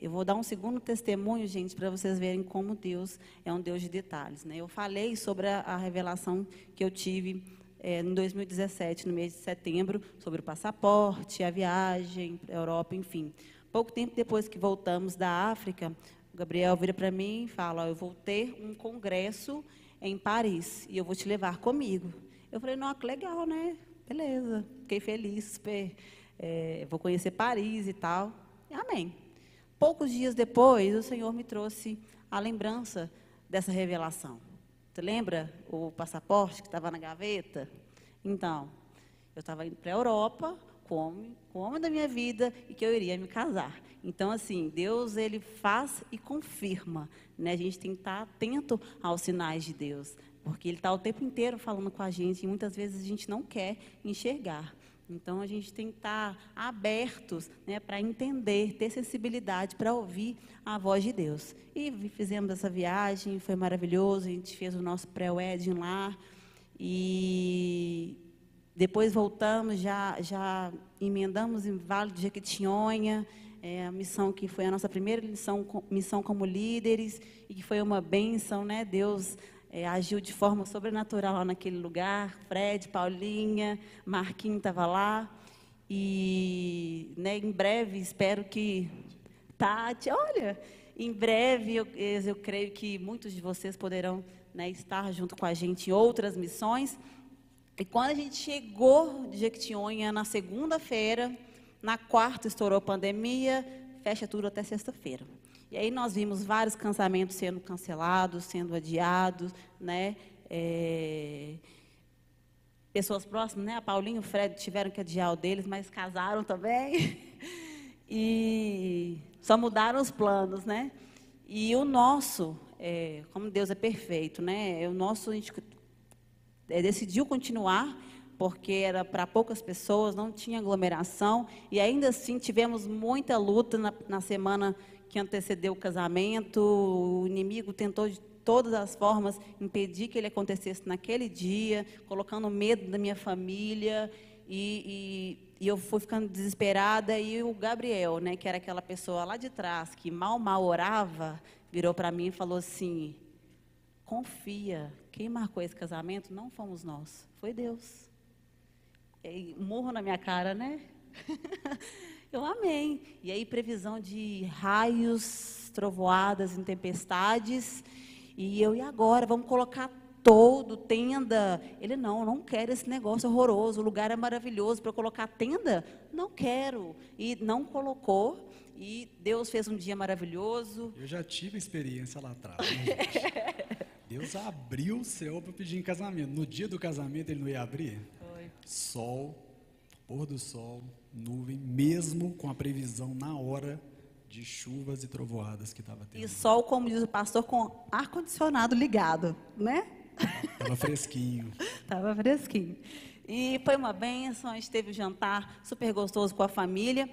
eu vou dar um segundo testemunho, gente, para vocês verem como Deus é um Deus de detalhes, né? Eu falei sobre a revelação que eu tive em 2017, no mês de setembro, sobre o passaporte, a viagem para a Europa, enfim. Pouco tempo depois que voltamos da África, o Gabriel vira para mim e fala, eu vou ter um congresso em Paris e eu vou te levar comigo. Eu falei, não, que legal, né? beleza, fiquei feliz, vou conhecer Paris e tal. E amém. Poucos dias depois, o Senhor me trouxe a lembrança dessa revelação. Você lembra o passaporte que estava na gaveta? Então, eu estava indo para a Europa com o homem da minha vida e que eu iria me casar. Então, assim, Deus, Ele faz e confirma, né? A gente tem que estar atento aos sinais de Deus, porque Ele está o tempo inteiro falando com a gente e muitas vezes a gente não quer enxergar. Então, a gente tem que estar abertos, né, para entender, ter sensibilidade para ouvir a voz de Deus. E fizemos essa viagem, foi maravilhoso, a gente fez o nosso pré-wedding lá. E depois voltamos, já emendamos em Vale do Jequitinhonha, a missão que foi a nossa primeira missão como líderes, e que foi uma bênção, né? Deus agiu de forma sobrenatural lá naquele lugar. Fred, Paulinha, Marquinhos estava lá. E, né, em breve, espero que... Tati, olha, em breve eu creio que muitos de vocês poderão, né, estar junto com a gente em outras missões. E quando a gente chegou de Jequitinhonha na segunda-feira, na quarta estourou a pandemia, fecha tudo até sexta-feira. E aí nós vimos vários casamentos sendo cancelados, sendo adiados, né? Pessoas próximas, né? A Paulinha e o Fred tiveram que adiar o deles, mas casaram também. E só mudaram os planos, né? E o nosso, como Deus é perfeito, né? O nosso, a gente decidiu continuar, porque era para poucas pessoas, não tinha aglomeração, e ainda assim tivemos muita luta na semana que antecedeu o casamento. O inimigo tentou de todas as formas impedir que ele acontecesse naquele dia, colocando medo da minha família, e eu fui ficando desesperada. E o Gabriel, né, que era aquela pessoa lá de trás, que mal orava, virou para mim e falou assim: confia, quem marcou esse casamento não fomos nós, foi Deus. E murro na minha cara, né? Eu amei. E aí, previsão de raios, trovoadas, tempestades. E eu, e agora? Vamos colocar todo, tenda? Ele, não quero esse negócio horroroso, o lugar é maravilhoso, para eu colocar tenda? Não quero. E não colocou. E Deus fez um dia maravilhoso. Eu já tive experiência lá atrás, né, gente? Deus abriu o céu para pedir em casamento. No dia do casamento, Ele não ia abrir? Foi. Sol, pôr do sol, nuvem, mesmo com a previsão na hora de chuvas e trovoadas que estava tendo. E sol, como diz o pastor, com ar-condicionado ligado, né? Estava fresquinho. Estava fresquinho. E foi uma bênção, a gente teve um jantar super gostoso com a família.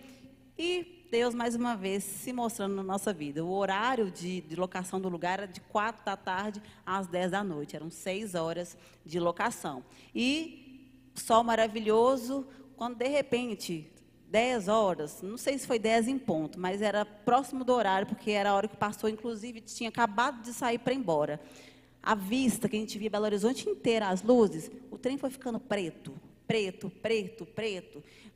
E Deus, mais uma vez, se mostrando na nossa vida. O horário de locação do lugar era de 4 da tarde às 10 da noite. Eram 6 horas de locação. E sol maravilhoso, quando de repente, 10 horas, não sei se foi 10 em ponto, mas era próximo do horário, porque era a hora que o pastor, inclusive, tinha acabado de sair para ir embora. A vista que a gente via Belo Horizonte inteira, as luzes, o trem foi ficando preto.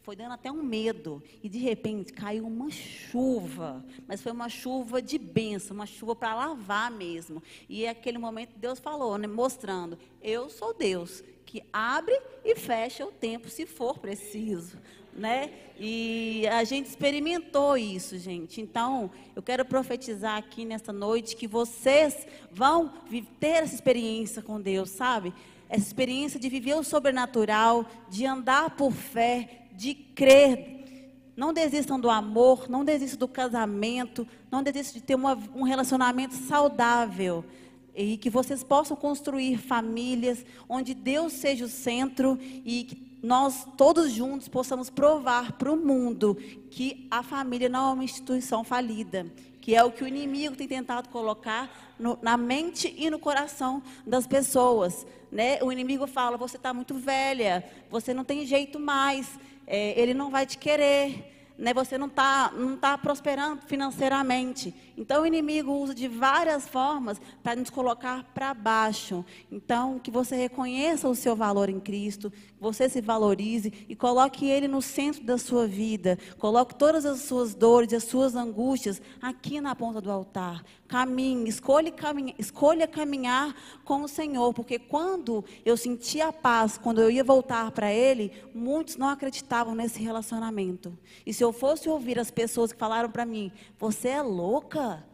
Foi dando até um medo. E, de repente, caiu uma chuva. Mas foi uma chuva de bênção, uma chuva para lavar mesmo. E, aquele momento, Deus falou, né, mostrando: eu sou Deus, que abre e fecha o tempo, se for preciso. Né? E a gente experimentou isso, gente. Então, eu quero profetizar aqui nesta noite que vocês vão ter essa experiência com Deus, sabe? Essa experiência de viver o sobrenatural, de andar por fé, de crer. Não desistam do amor, não desistam do casamento, não desistam de ter um relacionamento saudável. E que vocês possam construir famílias onde Deus seja o centro e que nós todos juntos possamos provar para o mundo que a família não é uma instituição falida, que é o que o inimigo tem tentado colocar na mente e no coração das pessoas, né? O inimigo fala: você está muito velha, você não tem jeito mais, ele não vai te querer, né? Você não tá prosperando financeiramente. Então, o inimigo usa de várias formas para nos colocar para baixo. Então, que você reconheça o seu valor em Cristo, que você se valorize e coloque Ele no centro da sua vida. Coloque todas as suas dores, as suas angústias aqui na ponta do altar. Caminhe, escolha caminhar com o Senhor, porque quando eu sentia a paz, quando eu ia voltar para Ele, muitos não acreditavam nesse relacionamento. E se eu fosse ouvir as pessoas que falaram para mim, você é louca,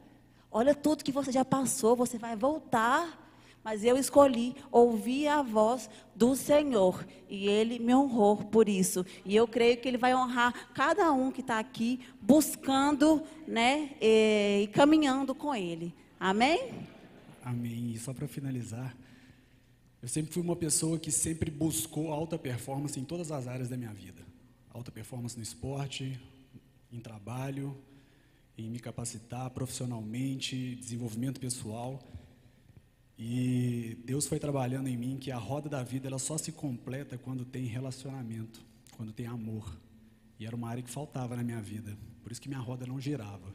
olha tudo que você já passou, você vai voltar. Mas eu escolhi ouvir a voz do Senhor, e Ele me honrou por isso. E eu creio que Ele vai honrar cada um que está aqui, buscando, né, e caminhando com Ele. Amém? Amém. E só para finalizar, eu sempre fui uma pessoa que sempre buscou alta performance em todas as áreas da minha vida. Alta performance no esporte, em trabalho, em me capacitar profissionalmente, desenvolvimento pessoal. E Deus foi trabalhando em mim que a roda da vida ela só se completa quando tem relacionamento, quando tem amor. E era uma área que faltava na minha vida, por isso que minha roda não girava.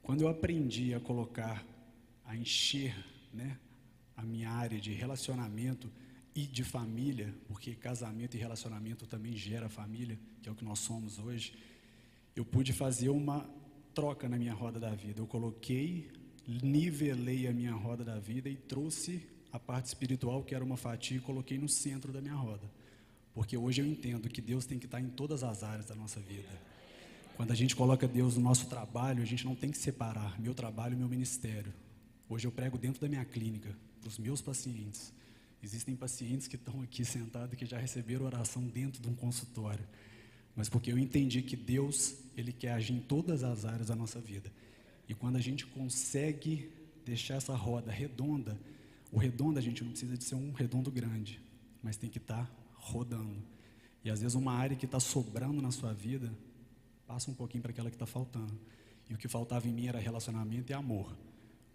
Quando eu aprendi a colocar, a encher, né, a minha área de relacionamento e de família, porque casamento e relacionamento também gera família, que é o que nós somos hoje, eu pude fazer uma troca na minha roda da vida. Eu coloquei, nivelei a minha roda da vida e trouxe a parte espiritual, que era uma fatia, e coloquei no centro da minha roda. Porque hoje eu entendo que Deus tem que estar em todas as áreas da nossa vida. Quando a gente coloca Deus no nosso trabalho, a gente não tem que separar meu trabalho e meu ministério. Hoje eu prego dentro da minha clínica, para os meus pacientes. Existem pacientes que estão aqui sentados que já receberam oração dentro de um consultório. Mas porque eu entendi que Deus, Ele quer agir em todas as áreas da nossa vida. E quando a gente consegue deixar essa roda redonda, o redondo a gente não precisa de ser um redondo grande, mas tem que estar rodando. E às vezes uma área que está sobrando na sua vida, passa um pouquinho para aquela que está faltando. E o que faltava em mim era relacionamento e amor.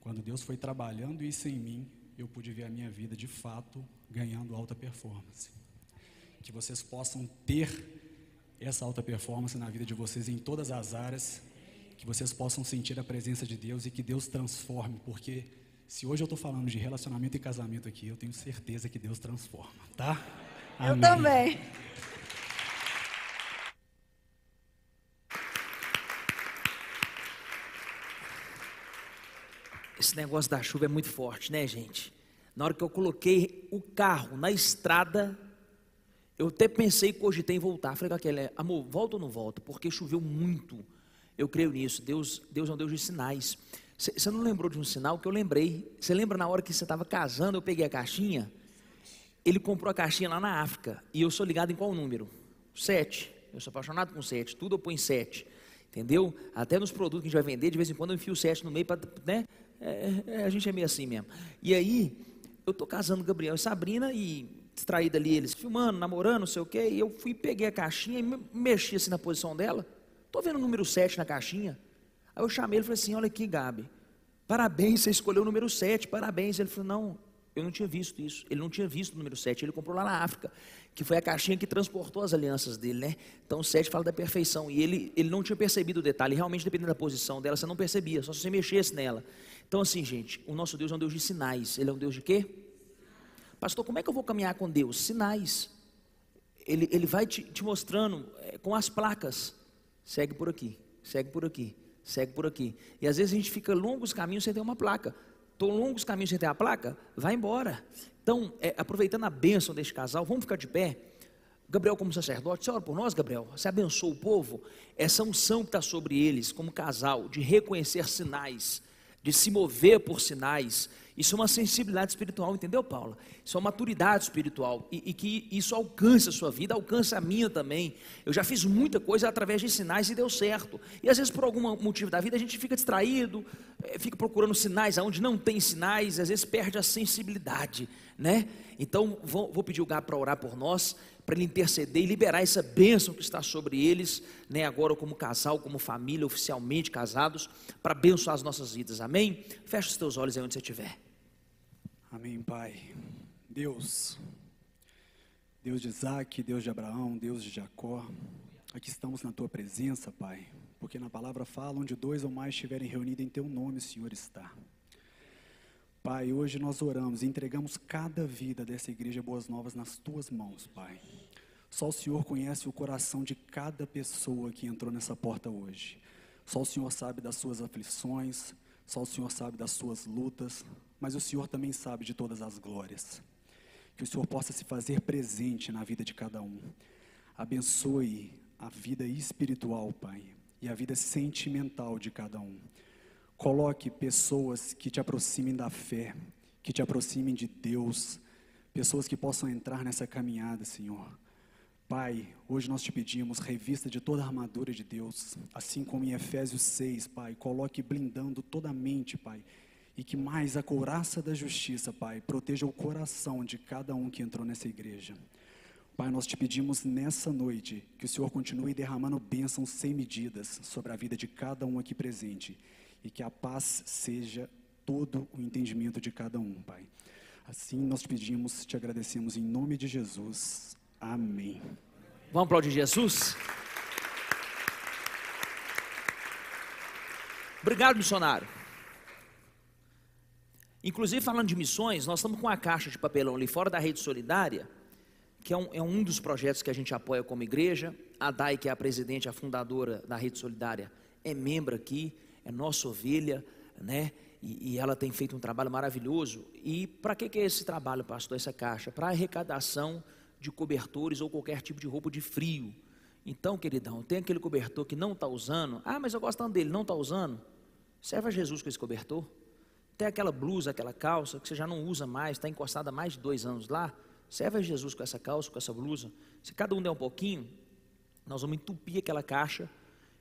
Quando Deus foi trabalhando isso em mim, eu pude ver a minha vida de fato ganhando alta performance. Que vocês possam ter essa alta performance na vida de vocês em todas as áreas, que vocês possam sentir a presença de Deus e que Deus transforme, porque se hoje eu estou falando de relacionamento e casamento aqui, eu tenho certeza que Deus transforma, tá? Eu também. Esse negócio da chuva é muito forte, né, gente? Na hora que eu coloquei o carro na estrada, eu até pensei, cogitei em voltar. Falei com aquele, amor, volta ou não volta? Porque choveu muito. Eu creio nisso. Deus é um Deus de sinais. Você não lembrou de um sinal que eu lembrei? Você lembra na hora que você estava casando, eu peguei a caixinha? Ele comprou a caixinha lá na África. E eu sou ligado em qual número? 7. Eu sou apaixonado com 7. Tudo eu ponho 7. Entendeu? Até nos produtos que a gente vai vender, de vez em quando eu enfio 7 no meio, para, né? A gente é meio assim mesmo. E aí, eu estou casando Gabriel e Sabrina e distraído ali, eles filmando, namorando, não sei o quê. E eu fui, peguei a caixinha e mexi assim na posição dela. Estou vendo o número 7 na caixinha. Aí eu chamei ele e falei assim, olha aqui, Gabi, parabéns, você escolheu o número 7, parabéns. Ele falou, não, eu não tinha visto isso. Ele não tinha visto o número 7, ele comprou lá na África, que foi a caixinha que transportou as alianças dele, né? Então o 7 fala da perfeição, e ele não tinha percebido o detalhe, realmente dependendo da posição dela, você não percebia, só se você mexesse nela. Então assim, gente, o nosso Deus é um Deus de sinais. Ele é um Deus de quê? Pastor, como é que eu vou caminhar com Deus? Sinais. Ele vai te mostrando com as placas. Segue por aqui, segue por aqui, segue por aqui. E às vezes a gente fica longos caminhos sem ter uma placa. Estou longos caminhos sem ter a placa, vai embora. Então, aproveitando a bênção deste casal, vamos ficar de pé. Gabriel, como sacerdote, você ora por nós, Gabriel? Você abençoa o povo? Essa unção que está sobre eles, como casal, de reconhecer sinais, de se mover por sinais, isso é uma sensibilidade espiritual, entendeu, Paula? Isso é uma maturidade espiritual, e que isso alcance a sua vida, alcance a minha também. Eu já fiz muita coisa através de sinais e deu certo, e às vezes por algum motivo da vida a gente fica distraído, fica procurando sinais aonde não tem sinais, às vezes perde a sensibilidade, né? Então vou pedir o Gabi para orar por nós, para ele interceder e liberar essa bênção que está sobre eles, né, agora como casal, como família, oficialmente casados, para abençoar as nossas vidas, amém? Fecha os teus olhos aí onde você estiver. Amém, Pai. Deus de Isaac, Deus de Abraão, Deus de Jacó, aqui estamos na Tua presença, Pai, porque na palavra fala, onde 2 ou mais estiverem reunidos em teu nome, o Senhor está. Pai, hoje nós oramos e entregamos cada vida dessa igreja Boas Novas nas tuas mãos, Pai. Só o Senhor conhece o coração de cada pessoa que entrou nessa porta hoje. Só o Senhor sabe das suas aflições, só o Senhor sabe das suas lutas, mas o Senhor também sabe de todas as glórias. Que o Senhor possa se fazer presente na vida de cada um. Abençoe a vida espiritual, Pai, e a vida sentimental de cada um. Coloque pessoas que te aproximem da fé, que te aproximem de Deus, pessoas que possam entrar nessa caminhada, Senhor. Pai, hoje nós te pedimos, revista de toda a armadura de Deus, assim como em Efésios 6, Pai, coloque blindando toda a mente, Pai, e que mais a couraça da justiça, Pai, proteja o coração de cada um que entrou nessa igreja. Pai, nós te pedimos nessa noite, que o Senhor continue derramando bênçãos sem medidas sobre a vida de cada um aqui presente, e que a paz seja todo o entendimento de cada um, Pai. Assim nós te pedimos, te agradecemos em nome de Jesus. Amém. Vamos aplaudir Jesus? Obrigado, missionário. Inclusive, falando de missões, nós estamos com uma caixa de papelão ali fora da Rede Solidária, que é um dos projetos que a gente apoia como igreja. A Dai, que é a presidente, a fundadora da Rede Solidária, é membro aqui, é nossa ovelha, né? E ela tem feito um trabalho maravilhoso. E para que é esse trabalho, pastor, essa caixa? Para arrecadação de cobertores ou qualquer tipo de roupa de frio. Então, queridão, tem aquele cobertor que não está usando. Ah, mas eu gosto tanto dele, não está usando. Serve a Jesus com esse cobertor. Tem aquela blusa, aquela calça que você já não usa mais, está encostada há mais de 2 anos lá. Serve a Jesus com essa calça, com essa blusa. Se cada um der um pouquinho, nós vamos entupir aquela caixa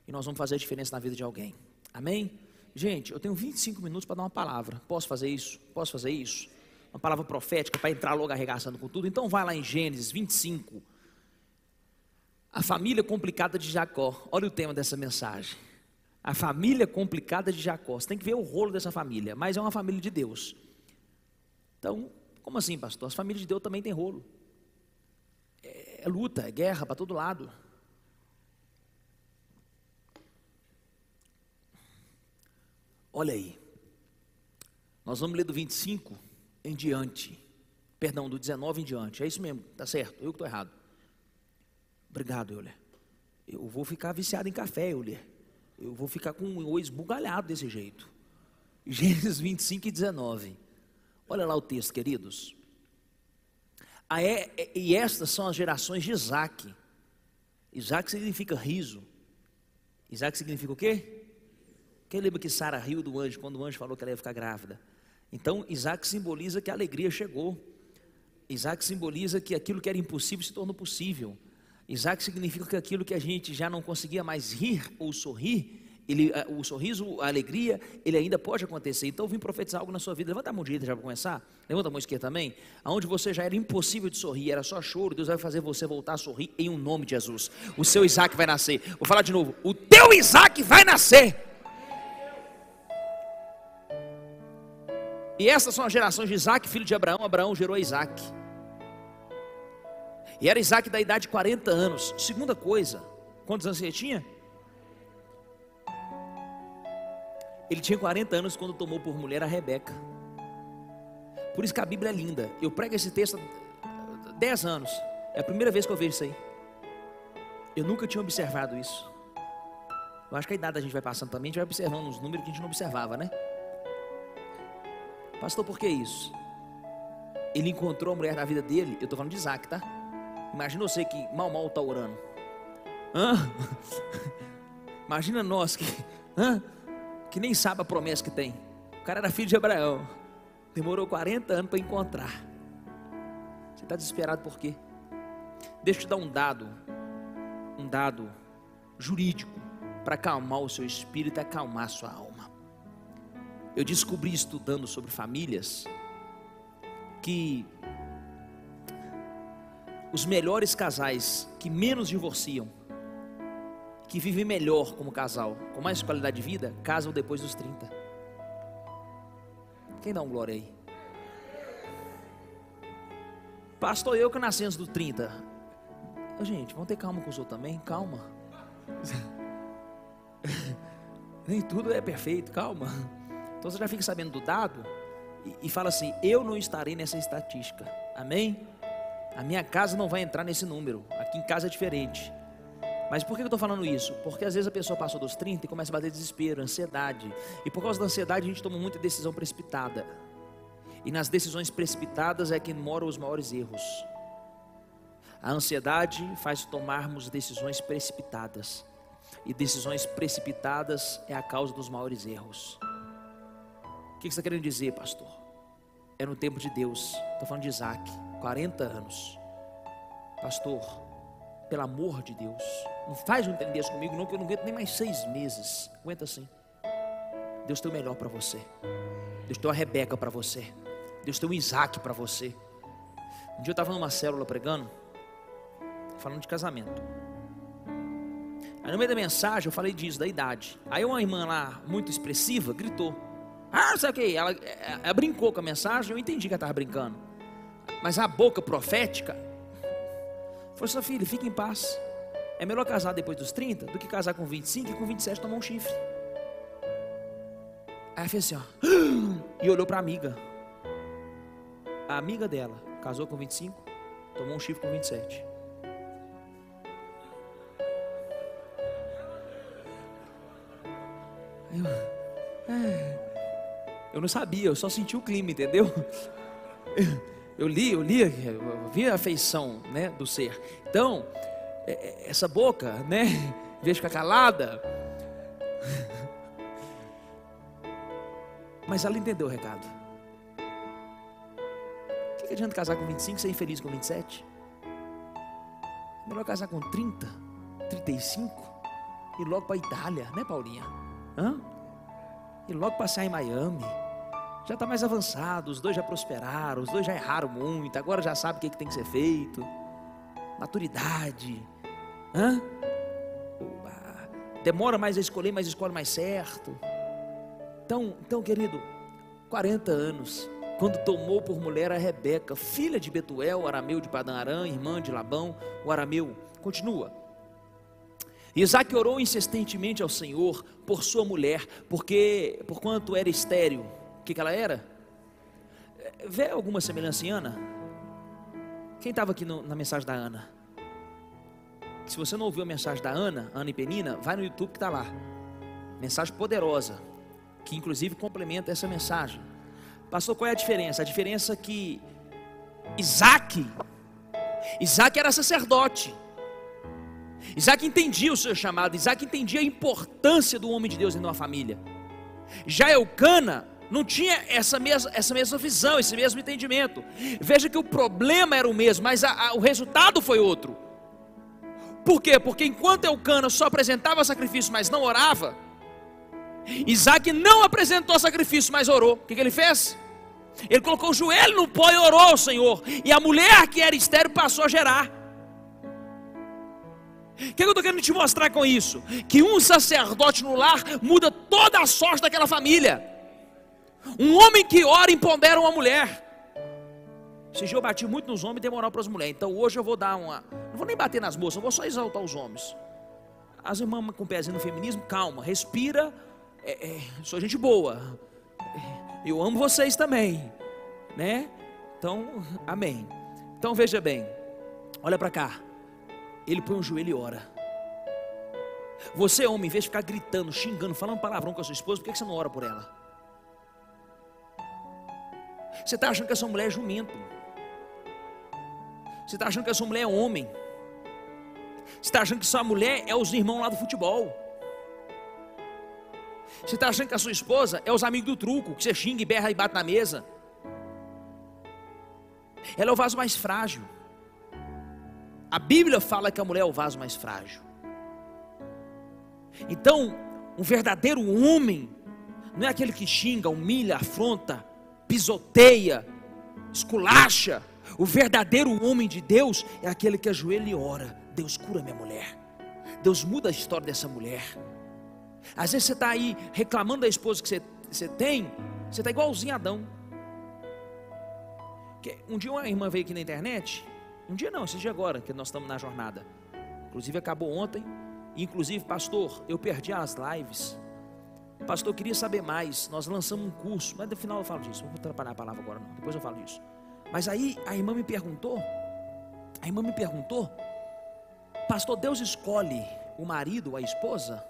e nós vamos fazer a diferença na vida de alguém. Amém? Gente, eu tenho 25 minutos para dar uma palavra. Posso fazer isso? Posso fazer isso? Uma palavra profética para entrar logo arregaçando com tudo. Então vai lá em Gênesis 25. A família complicada de Jacó. Olha o tema dessa mensagem. A família complicada de Jacó. Você tem que ver o rolo dessa família, mas é uma família de Deus. Então, como assim, pastor? As famílias de Deus também têm rolo. É luta, é guerra para todo lado. Olha aí. Nós vamos ler do 25 em diante. Perdão, do 19 em diante. É isso mesmo, tá certo. Eu que estou errado. Obrigado, Euler. Eu vou ficar viciado em café, Euler. Eu vou ficar com o esbugalhado desse jeito. Gênesis 25 e 19. Olha lá o texto, queridos. E estas são as gerações de Isaac. Isaac significa riso. Isaac significa o quê? Quem lembra que Sara riu do anjo, quando o anjo falou que ela ia ficar grávida? Então, Isaac simboliza que a alegria chegou. Isaac simboliza que aquilo que era impossível se tornou possível. Isaac significa que aquilo que a gente já não conseguia mais rir ou sorrir, o sorriso, a alegria, ele ainda pode acontecer. Então eu vim profetizar algo na sua vida. Levanta a mão direita já para começar. Levanta a mão esquerda também. Aonde você já era impossível de sorrir, era só choro, Deus vai fazer você voltar a sorrir em um nome de Jesus. O seu Isaac vai nascer. Vou falar de novo. O teu Isaac vai nascer. E essas são as gerações de Isaac, filho de Abraão. Abraão gerou Isaac. E era Isaac da idade de 40 anos. Segunda coisa, quantos anos ele tinha? Ele tinha 40 anos quando tomou por mulher a Rebeca. Por isso que a Bíblia é linda. Eu prego esse texto há 10 anos. É a primeira vez que eu vejo isso aí. Eu nunca tinha observado isso. Eu acho que a idade a gente vai passando também, a gente vai observando uns números que a gente não observava, né? Pastor, por que isso? Ele encontrou a mulher na vida dele. Eu estou falando de Isaac, tá? Imagina você que mal está orando. Imagina nós que nem sabe a promessa que tem. O cara era filho de Abraão. Demorou 40 anos para encontrar. Você está desesperado por quê? Deixa eu te dar um dado jurídico para acalmar o seu espírito e acalmar a sua alma. Eu descobri estudando sobre famílias que os melhores casais que menos divorciam, que vivem melhor como casal, com mais qualidade de vida, casam depois dos 30. Quem dá um glória aí? Pastor, eu que nasci antes dos 30. Gente, vamos ter calma com os outros também, calma. Nem tudo é perfeito, calma. Então você já fica sabendo do dado e fala assim: eu não estarei nessa estatística, amém? A minha casa não vai entrar nesse número, aqui em casa é diferente. Mas por que eu estou falando isso? Porque às vezes a pessoa passou dos 30 e começa a bater desespero, ansiedade. E por causa da ansiedade a gente toma muita decisão precipitada. E nas decisões precipitadas é que moram os maiores erros. A ansiedade faz tomarmos decisões precipitadas. E decisões precipitadas é a causa dos maiores erros. O que você está querendo dizer, pastor? É no tempo de Deus. Estou falando de Isaac, 40 anos. Pastor, pelo amor de Deus, não faz um entender isso comigo não, que eu não aguento nem mais 6 meses. Aguenta assim. Deus tem o melhor para você. Deus tem uma Rebeca para você. Deus tem um Isaac para você. Um dia eu estava numa célula pregando, falando de casamento. Aí no meio da mensagem eu falei disso, da idade. Aí uma irmã lá, muito expressiva, gritou: ah, não sei o que. Ela brincou com a mensagem, eu entendi que ela estava brincando. Mas a boca profética falou: sua filha, fique em paz. É melhor casar depois dos 30 do que casar com 25 e com 27 tomar um chifre. Aí ela fez assim, ó, e olhou para a amiga. A amiga dela casou com 25, tomou um chifre com 27. Eu não sabia, eu só senti o clima, entendeu? Eu vi a afeição, né, do ser. Então, essa boca, né, em vez de ficar calada, mas ela entendeu o recado. O que adianta casar com 25 e ser infeliz com 27? É melhor casar com 30, 35 e logo para a Itália, né, Paulinha? E logo passar em Miami. Já está mais avançado, os dois já prosperaram, os dois já erraram muito, agora já sabe o que tem que ser feito. Maturidade. Demora mais a escolher, mas escolhe mais certo. Então, querido, 40 anos, quando tomou por mulher a Rebeca, filha de Betuel, arameu de Padã Arã, irmã de Labão, o arameu. Continua. Isaac orou insistentemente ao Senhor por sua mulher, porque porquanto era estéril. O que ela era? Vê alguma semelhança em Ana? Quem estava aqui na mensagem da Ana? Se você não ouviu a mensagem da Ana e Penina, vai no YouTube que está lá. Mensagem poderosa, que inclusive complementa essa mensagem. Pastor, qual é a diferença? A diferença é que Isaac era sacerdote. Isaac entendia o seu chamado. Isaac entendia a importância do homem de Deus dentro de uma família. Já Eucana não tinha essa mesma visão, esse mesmo entendimento. Veja que o problema era o mesmo, mas o resultado foi outro. Por quê? Porque enquanto Eucana só apresentava sacrifício, mas não orava, Isaac não apresentou sacrifício, mas orou. O que ele fez? Ele colocou o joelho no pó e orou ao Senhor. E a mulher que era estéril passou a gerar. O que eu estou querendo te mostrar com isso? Que um sacerdote no lar muda toda a sorte daquela família. Um homem que ora empodera uma mulher. Esse dia eu bati muito nos homens e dei moral para as mulheres. Então hoje eu vou dar uma... Não vou nem bater nas moças, eu vou só exaltar os homens. As irmãs com o pezinho no feminismo, calma, respira. Sou gente boa. Eu amo vocês também, né? Então, amém. Então veja bem, olha para cá. Ele põe um joelho e ora. Você, homem, em vez de ficar gritando, xingando, falando palavrão com a sua esposa, por que você não ora por ela? Você está achando que essa mulher é jumento. Você está achando que essa mulher é homem. Você está achando que sua mulher é os irmãos lá do futebol. Você está achando que a sua esposa é os amigos do truco, que você xinga e berra e bate na mesa. Ela é o vaso mais frágil. A Bíblia fala que a mulher é o vaso mais frágil. Então, um verdadeiro homem não é aquele que xinga, humilha, afronta, pisoteia, esculacha. O verdadeiro homem de Deus é aquele que ajoelha e ora. Deus, cura minha mulher. Deus, muda a história dessa mulher. Às vezes você está aí reclamando da esposa que você tem, você está igualzinho a Adão. Um dia uma irmã veio aqui na internet, um dia não, esse dia agora, que nós estamos na jornada. Inclusive acabou ontem. Inclusive, pastor, eu perdi as lives, pastor, eu queria saber mais, nós lançamos um curso, mas no final eu falo disso, não vou atrapalhar a palavra agora não, depois eu falo disso. Mas aí a irmã me perguntou, pastor, Deus escolhe o marido ou a esposa?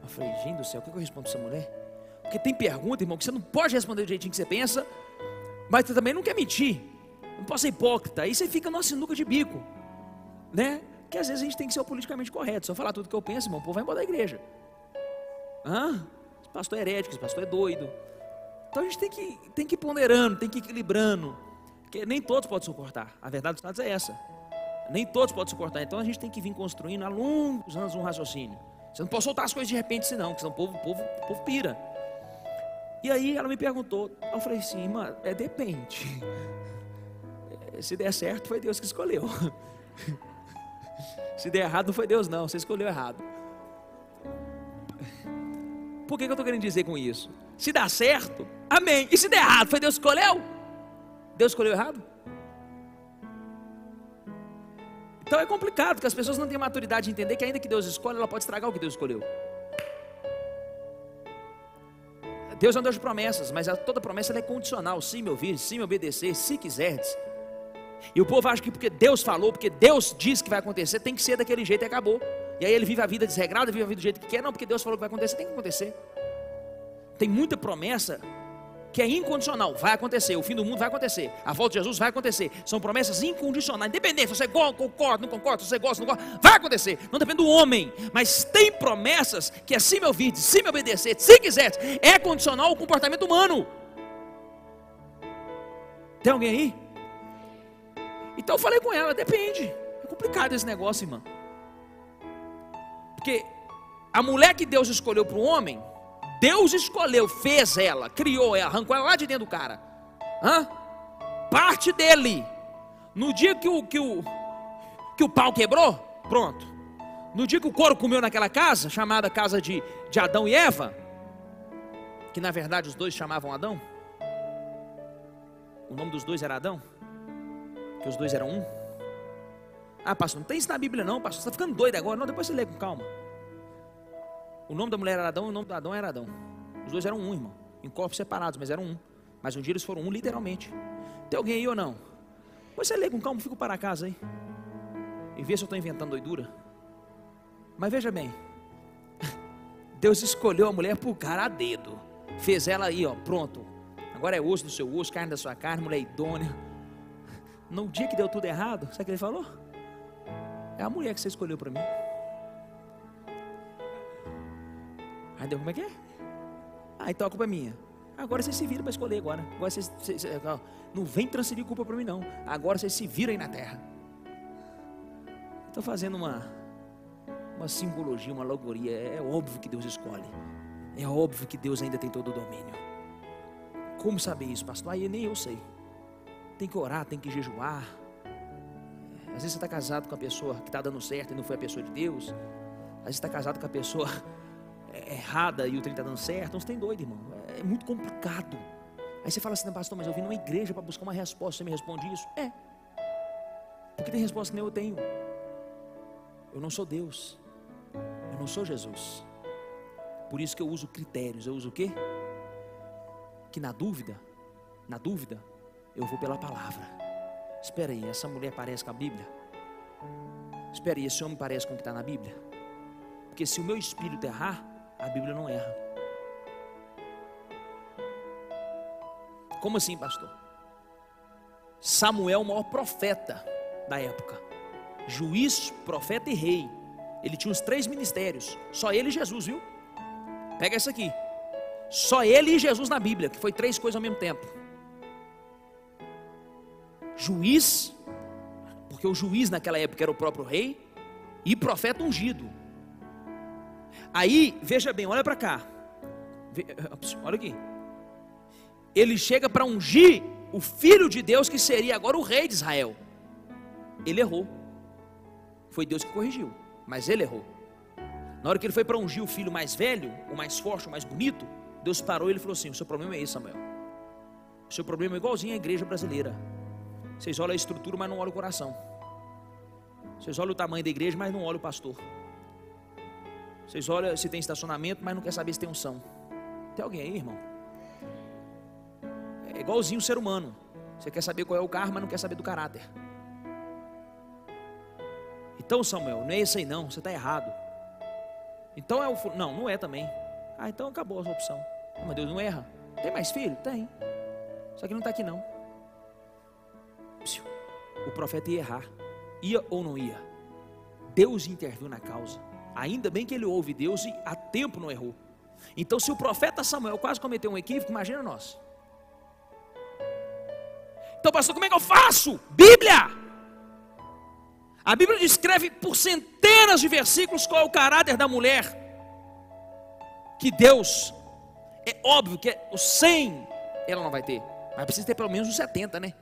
Eu falei, gente do céu, o que eu respondo para essa mulher? Porque tem pergunta, irmão, que você não pode responder do jeitinho que você pensa, mas você também não quer mentir, não pode ser hipócrita, aí você fica numa sinuca de bico, né? Que às vezes a gente tem que ser politicamente correto. Se eu falar tudo que eu penso, irmão, o povo vai embora da igreja. Esse pastor é herético, esse pastor é doido. Então a gente tem que ir ponderando, tem que ir equilibrando, porque nem todos podem suportar. A verdade dos fatos é essa, nem todos podem suportar. Então a gente tem que vir construindo a longos anos um raciocínio. Você não pode soltar as coisas de repente senão, porque senão o povo pira. E aí ela me perguntou, eu falei assim, irmã, depende. Se der certo, foi Deus que escolheu. Se der errado, não foi Deus não, você escolheu errado. Por que eu estou querendo dizer com isso? Se dá certo, amém. E se der errado, foi Deus que escolheu? Deus escolheu errado? Então é complicado, porque as pessoas não têm maturidade de entender que ainda que Deus escolhe, ela pode estragar o que Deus escolheu. Deus é um Deus de promessas, mas toda promessa ela é condicional. Se me ouvir, se me obedecer, se quiserdes. E o povo acha que porque Deus falou, porque Deus disse que vai acontecer, tem que ser daquele jeito e acabou. E aí ele vive a vida desregrada, vive a vida do jeito que quer. Não, porque Deus falou que vai acontecer, tem que acontecer. Tem muita promessa que é incondicional, vai acontecer. O fim do mundo vai acontecer, a volta de Jesus vai acontecer. São promessas incondicionais, independente se você concorda, não concorda, se você gosta, não gosta, vai acontecer. Não depende do homem. Mas tem promessas que é se me ouvir, se me obedecer, se quiser, é condicional ao comportamento humano. Tem alguém aí? Então eu falei com ela, depende. É complicado esse negócio, irmã. Porque a mulher que Deus escolheu para o homem, Deus escolheu, fez ela, criou ela, arrancou ela lá de dentro do cara. Parte dele. No dia que o pau quebrou, pronto. No dia que o couro comeu naquela casa, chamada casa de Adão e Eva, que na verdade os dois chamavam Adão. O nome dos dois era Adão, que os dois eram um. Pastor, não tem isso na Bíblia não, pastor, você está ficando doido agora. Não, depois você lê com calma. O nome da mulher era Adão e o nome do Adão era Adão. Os dois eram um, irmão, em corpos separados, mas eram um. Mas um dia eles foram um literalmente. Tem alguém aí ou não? Depois você lê com calma, fica para casa aí e vê se eu estou inventando doidura. Mas veja bem, Deus escolheu a mulher por cara a dedo. Fez ela aí, ó, pronto. Agora é osso do seu osso, carne da sua carne, mulher idônea. No dia que deu tudo errado, sabe o que ele falou? É a mulher que você escolheu para mim. Aí deu, como é que é? Então a culpa é minha. Agora vocês se viram para escolher agora. Agora vocês não vem transferir culpa para mim não. Agora vocês se viram aí na terra. Estou fazendo uma simbologia, uma alegoria. É óbvio que Deus escolhe. É óbvio que Deus ainda tem todo o domínio. Como saber isso, pastor? Aí nem eu sei. Tem que orar, tem que jejuar. Às vezes você está casado com a pessoa que está dando certo e não foi a pessoa de Deus. Às vezes você está casado com a pessoa errada e o trem está dando certo. Então você tem doido, irmão. É muito complicado. Aí você fala assim, pastor, mas eu vim numa igreja para buscar uma resposta. Você me responde isso? Porque tem resposta que nem eu tenho. Eu não sou Deus. Eu não sou Jesus. Por isso que eu uso critérios. Eu uso o quê? Que na dúvida, eu vou pela palavra. Espera aí, essa mulher parece com a Bíblia? Espera aí, esse homem parece com o que está na Bíblia? Porque se o meu espírito errar, a Bíblia não erra. Como assim, pastor? Samuel, o maior profeta da época, juiz, profeta e rei. Ele tinha os 3 ministérios. Só ele e Jesus, viu? Pega isso aqui. Só ele e Jesus na Bíblia, que foi 3 coisas ao mesmo tempo. Juiz, porque o juiz naquela época era o próprio rei, e profeta ungido. Aí, veja bem, olha para cá. Olha aqui. Ele chega para ungir o filho de Deus, que seria agora o rei de Israel. Ele errou. Foi Deus que corrigiu, mas ele errou. Na hora que ele foi para ungir o filho mais velho, o mais forte, o mais bonito, Deus parou e ele falou assim: o seu problema é esse, Samuel. O seu problema é igualzinho à igreja brasileira. Vocês olham a estrutura, mas não olham o coração. Vocês olham o tamanho da igreja, mas não olham o pastor. Vocês olham se tem estacionamento, mas não quer saber se tem unção. Tem alguém aí, irmão? É igualzinho o ser humano. Você quer saber qual é o carro, mas não quer saber do caráter. Então, Samuel, não é esse aí não, você está errado. Então é o... Não, não é também. Ah, então acabou a sua opção. Mas Deus não erra. Tem mais filho? Tem. Só que não está aqui não. O profeta ia errar. Ia ou não ia? Deus interviu na causa. Ainda bem que ele ouve Deus e a tempo não errou. Então se o profeta Samuel quase cometeu um equívoco, imagina nós. Então pastor, como é que eu faço? Bíblia! A Bíblia descreve por centenas de versículos qual é o caráter da mulher. Que Deus, é óbvio que os 100 ela não vai ter, mas precisa ter pelo menos uns 70, né?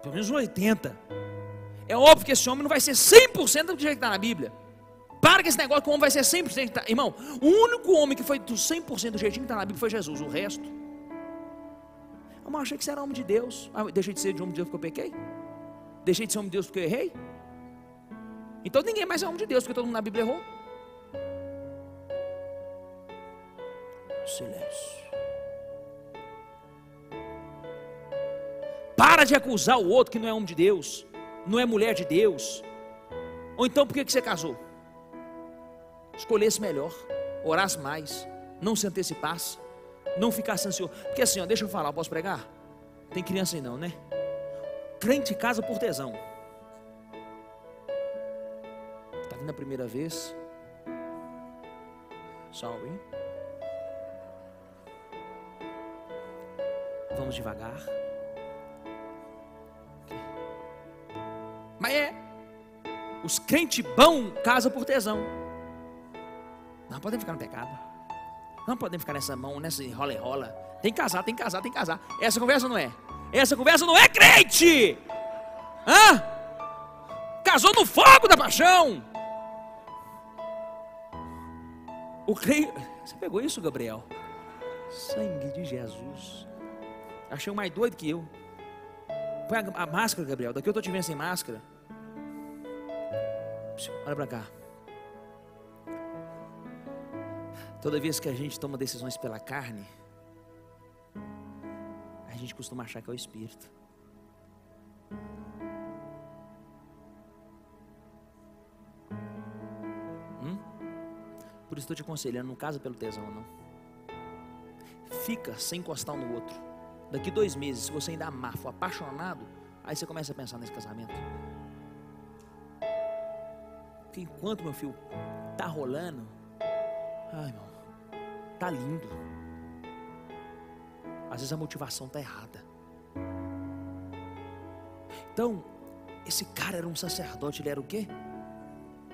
Pelo menos uns 80. É óbvio que esse homem não vai ser 100% do jeito que está na Bíblia. Para com esse negócio que o homem vai ser 100%. Tá... Irmão, o único homem que foi do 100% do jeitinho que está na Bíblia foi Jesus. O resto, eu achei que você era homem de Deus. Deixei de ser de homem de Deus porque eu pequei? Deixei de ser homem de Deus porque eu errei? Então ninguém mais é homem de Deus porque todo mundo na Bíblia errou. Silêncio. Para de acusar o outro que não é homem de Deus, não é mulher de Deus. Ou então por que você casou? Escolhesse melhor, orasse mais, não se antecipasse, não ficasse ansioso. Porque assim, ó, deixa eu falar, posso pregar? Tem criança aí não, né? Crente casa por tesão. Está vindo a primeira vez? Salve. Vamos devagar. Mas os crentes bons casam por tesão. Não podem ficar no pecado. Não podem ficar nessa mão, nessa enrola. Tem que casar, tem que casar, tem que casar. Essa conversa não é. Essa conversa não é crente. Hã? Casou no fogo da paixão. O crente... Você pegou isso, Gabriel? Sangue de Jesus. Achei um mais doido que eu. Põe a máscara, Gabriel. Daqui eu estou te vendo sem máscara. Olha para cá. Toda vez que a gente toma decisões pela carne, a gente costuma achar que é o Espírito. Por isso estou te aconselhando, não casa pelo tesão não. Fica sem encostar um no outro. Daqui 2 meses, se você ainda amar, for apaixonado, aí você começa a pensar nesse casamento. Porque enquanto, meu filho, tá rolando, ai, irmão, tá lindo. Às vezes a motivação tá errada. Então, esse cara era um sacerdote, ele era o quê?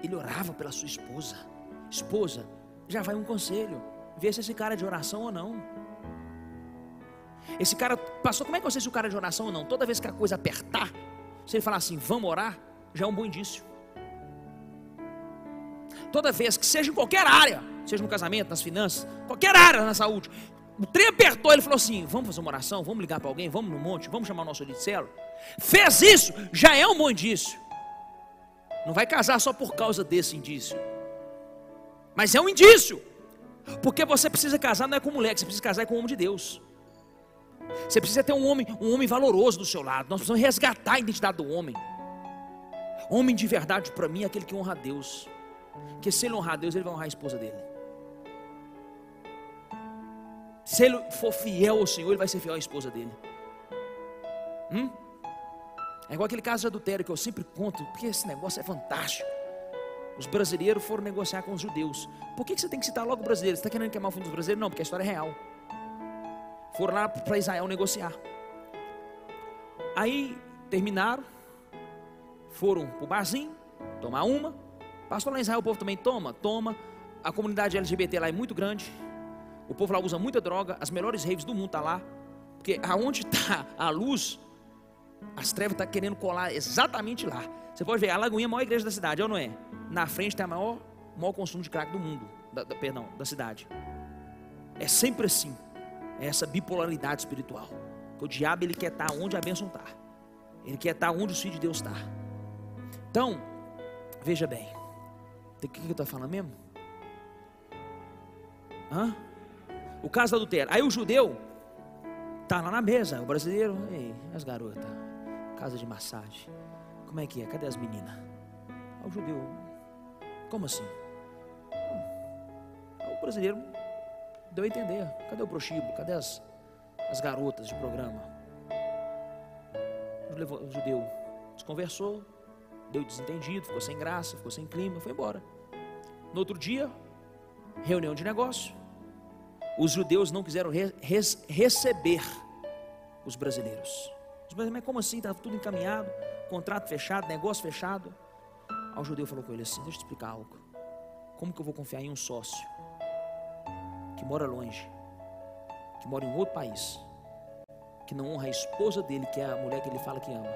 Ele orava pela sua esposa. Esposa, já vai um conselho, vê se esse cara é de oração ou não. Esse cara passou, como é que eu sei se o cara é de oração ou não? Toda vez que a coisa apertar, se ele falar assim, vamos orar, já é um bom indício. Toda vez que seja em qualquer área, seja no casamento, nas finanças, qualquer área na saúde, o trem apertou, ele falou assim, vamos fazer uma oração, vamos ligar para alguém, vamos no monte, vamos chamar o nosso líder de célula. Fez isso, já é um bom indício. Não vai casar só por causa desse indício, mas é um indício. Porque você precisa casar não é com mulher, você precisa casar com o homem de Deus. Você precisa ter um homem valoroso do seu lado. Nós precisamos resgatar a identidade do homem. Homem de verdade para mim é aquele que honra a Deus. Porque se ele honrar a Deus, ele vai honrar a esposa dele. Se ele for fiel ao Senhor, ele vai ser fiel à esposa dele. É igual aquele caso de adultério que eu sempre conto, porque esse negócio é fantástico. Os brasileiros foram negociar com os judeus. Por que você tem que citar logo o brasileiro? Você está querendo queimar o fundo dos brasileiros? Não, porque a história é real. Foram lá para Israel negociar. Aí terminaram, foram para o barzinho, tomar uma. Pastor, lá em Israel o povo também toma. A comunidade LGBT lá é muito grande. O povo lá usa muita droga. As melhores raves do mundo estão lá. Porque aonde está a luz, as trevas estão querendo colar exatamente lá. Você pode ver, a Lagoinha é a maior igreja da cidade, ou não é? Na frente tem o maior consumo de crack do mundo, da cidade. É sempre assim. É essa bipolaridade espiritual. O diabo, ele quer estar onde a bênção está. Ele quer estar onde o filho de Deus está. Então, veja bem. O que eu estou falando mesmo? o caso do adultério. Aí o judeu tá lá na mesa, o brasileiro, ei, as garotas, casa de massagem, como é que é? Cadê as meninas? Aí o judeu, como assim? Aí o brasileiro deu a entender, cadê o prostíbulo? Cadê as garotas de programa? O judeu desconversou, deu desentendido, ficou sem graça, ficou sem clima, foi embora. No outro dia, reunião de negócio, os judeus não quiseram receber os brasileiros. Os brasileiros, mas como assim? Estava tudo encaminhado, contrato fechado, negócio fechado. Aí o judeu falou com ele assim, deixa eu te explicar algo. Como que eu vou confiar em um sócio que mora longe, que mora em um outro país, que não honra a esposa dele, que é a mulher que ele fala que ama?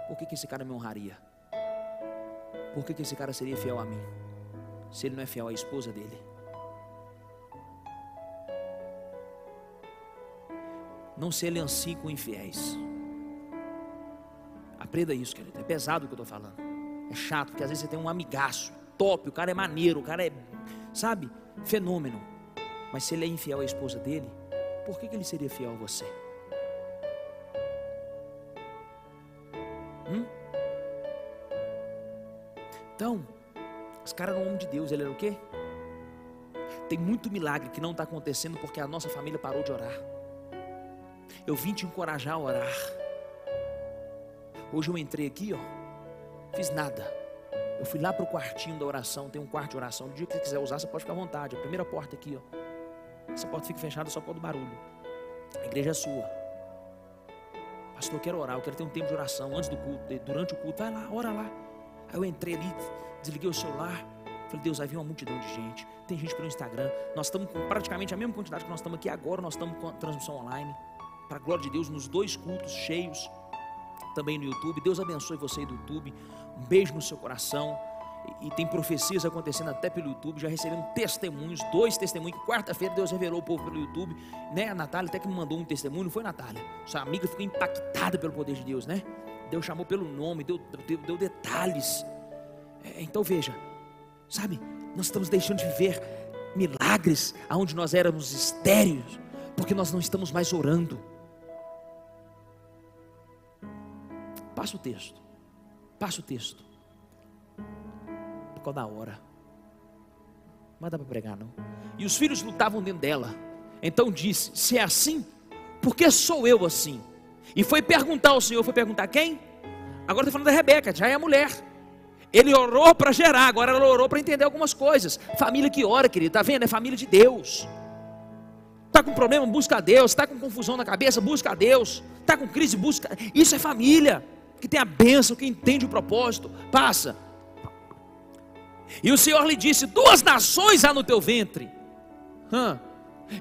Por que esse cara me honraria? Por que esse cara seria fiel a mim, se ele não é fiel à esposa dele? Não se aliancie com infiéis. Aprenda isso, querido. É pesado o que eu estou falando. É chato, porque às vezes você tem um amigaço top, o cara é maneiro, o cara é, sabe, fenômeno. Mas se ele é infiel à esposa dele, por que ele seria fiel a você? Então, esse cara era um homem de Deus. Ele era o quê? Tem muito milagre que não está acontecendo porque a nossa família parou de orar. Eu vim te encorajar a orar. Hoje eu entrei aqui, fiz nada. Eu fui lá para o quartinho da oração. Tem um quarto de oração. No dia que você quiser usar, você pode ficar à vontade. A primeira porta aqui, essa porta fica fechada só por causa do barulho. A igreja é sua. Pastor, eu quero orar, eu quero ter um tempo de oração antes do culto, durante o culto. Vai lá, ora lá. Aí eu entrei ali, desliguei o celular. Falei, Deus, vai vir uma multidão de gente. Tem gente pelo Instagram. Nós estamos com praticamente a mesma quantidade que nós estamos aqui agora. Nós estamos com a transmissão online. Para a glória de Deus, nos 2 cultos cheios. Também no YouTube. Deus abençoe você aí do YouTube. Um beijo no seu coração. E tem profecias acontecendo até pelo YouTube. Já recebemos testemunhos, 2 testemunhos. Quarta-feira Deus revelou o povo pelo YouTube, né? A Natália até que me mandou um testemunho. Não foi, Natália? Sua amiga ficou impactada pelo poder de Deus, né? Deus chamou pelo nome, deu detalhes. Então veja, sabe, nós estamos deixando de viver milagres aonde nós éramos estéreis, porque nós não estamos mais orando. Passa o texto. Por causa da hora. Não dá para pregar, não. E os filhos lutavam dentro dela. Então disse, se é assim, por que sou eu assim? E foi perguntar ao Senhor. Foi perguntar quem? Agora está falando da Rebeca, já é a mulher. Ele orou para gerar, agora ela orou para entender algumas coisas. Família que ora, querido, está vendo? É família de Deus. Está com problema, busca a Deus. Está com confusão na cabeça, busca a Deus. Está com crise, busca. Isso é família que tem a bênção, que entende o propósito. Passa. E o Senhor lhe disse, 2 nações há no teu ventre,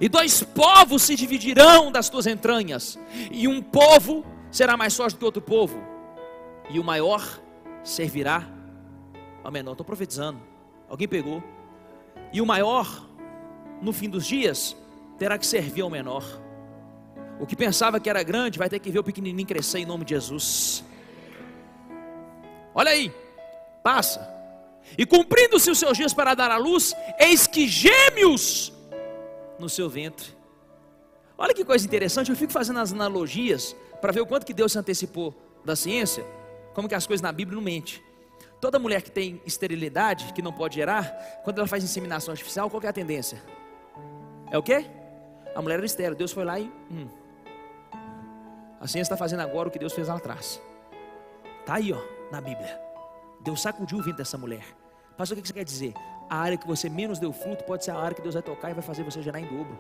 e 2 povos se dividirão das tuas entranhas, e um povo será mais forte do que outro povo, e o maior servirá ao menor. Estou profetizando, alguém pegou? E o maior, no fim dos dias, terá que servir ao menor. O que pensava que era grande vai ter que ver o pequenininho crescer em nome de Jesus. Olha aí, passa. E cumprindo-se os seus dias para dar à luz, eis que gêmeos no seu ventre. Olha que coisa interessante, eu fico fazendo as analogias para ver o quanto que Deus se antecipou da ciência, como que as coisas na Bíblia não mentem. Toda mulher que tem esterilidade, que não pode gerar, quando ela faz inseminação artificial, qual que é a tendência? É o quê? A mulher era estéril, Deus foi lá e a ciência está fazendo agora o que Deus fez lá atrás. Está aí, na Bíblia. Deus sacudiu o ventre dessa mulher. Pastor, o que você quer dizer? A área que você menos deu fruto pode ser a área que Deus vai tocar e vai fazer você gerar em dobro.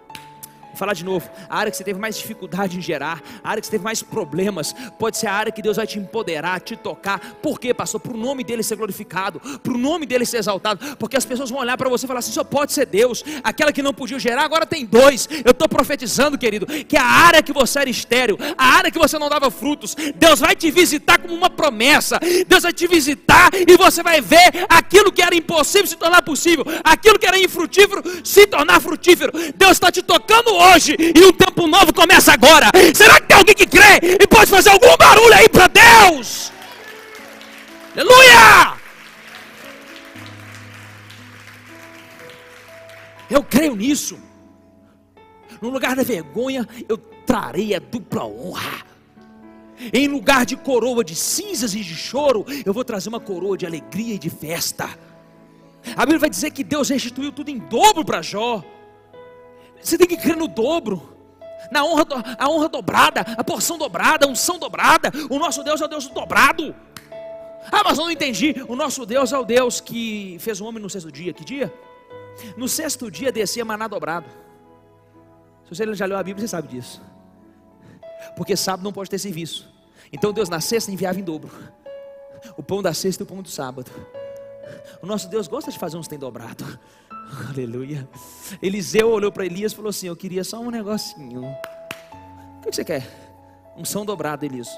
Vou falar de novo, a área que você teve mais dificuldade em gerar, a área que você teve mais problemas, pode ser a área que Deus vai te empoderar, te tocar. Por quê, pastor? Para o nome dele ser glorificado, para o nome dele ser exaltado, porque as pessoas vão olhar para você e falar assim, só pode ser Deus. Aquela que não podia gerar, agora tem 2. Eu estou profetizando, querido, que a área que você era estéril, a área que você não dava frutos, Deus vai te visitar como uma promessa. Deus vai te visitar e você vai ver aquilo que era impossível se tornar possível, aquilo que era infrutífero se tornar frutífero. Deus está te tocando hoje e um tempo novo começa agora. Será que tem alguém que crê e pode fazer algum barulho aí para Deus? Aleluia! Eu creio nisso. No lugar da vergonha, eu trarei a dupla honra. Em lugar de coroa de cinzas e de choro, eu vou trazer uma coroa de alegria e de festa. A Bíblia vai dizer que Deus restituiu tudo em dobro para Jó. Você tem que crer no dobro, a honra dobrada, a porção dobrada, a unção dobrada. O nosso Deus é o Deus do dobrado. Ah, mas eu não entendi. O nosso Deus é o Deus que fez o homem no sexto dia. Que dia? No sexto dia descia maná dobrado. Se você já leu a Bíblia, você sabe disso. Porque sábado não pode ter serviço. Então Deus na sexta enviava em dobro o pão da sexta e o pão do sábado. O nosso Deus gosta de fazer uns tem dobrado. Aleluia. Eliseu olhou para Elias e falou assim: eu queria só um negocinho. O que você quer? Unção dobrada, Elias.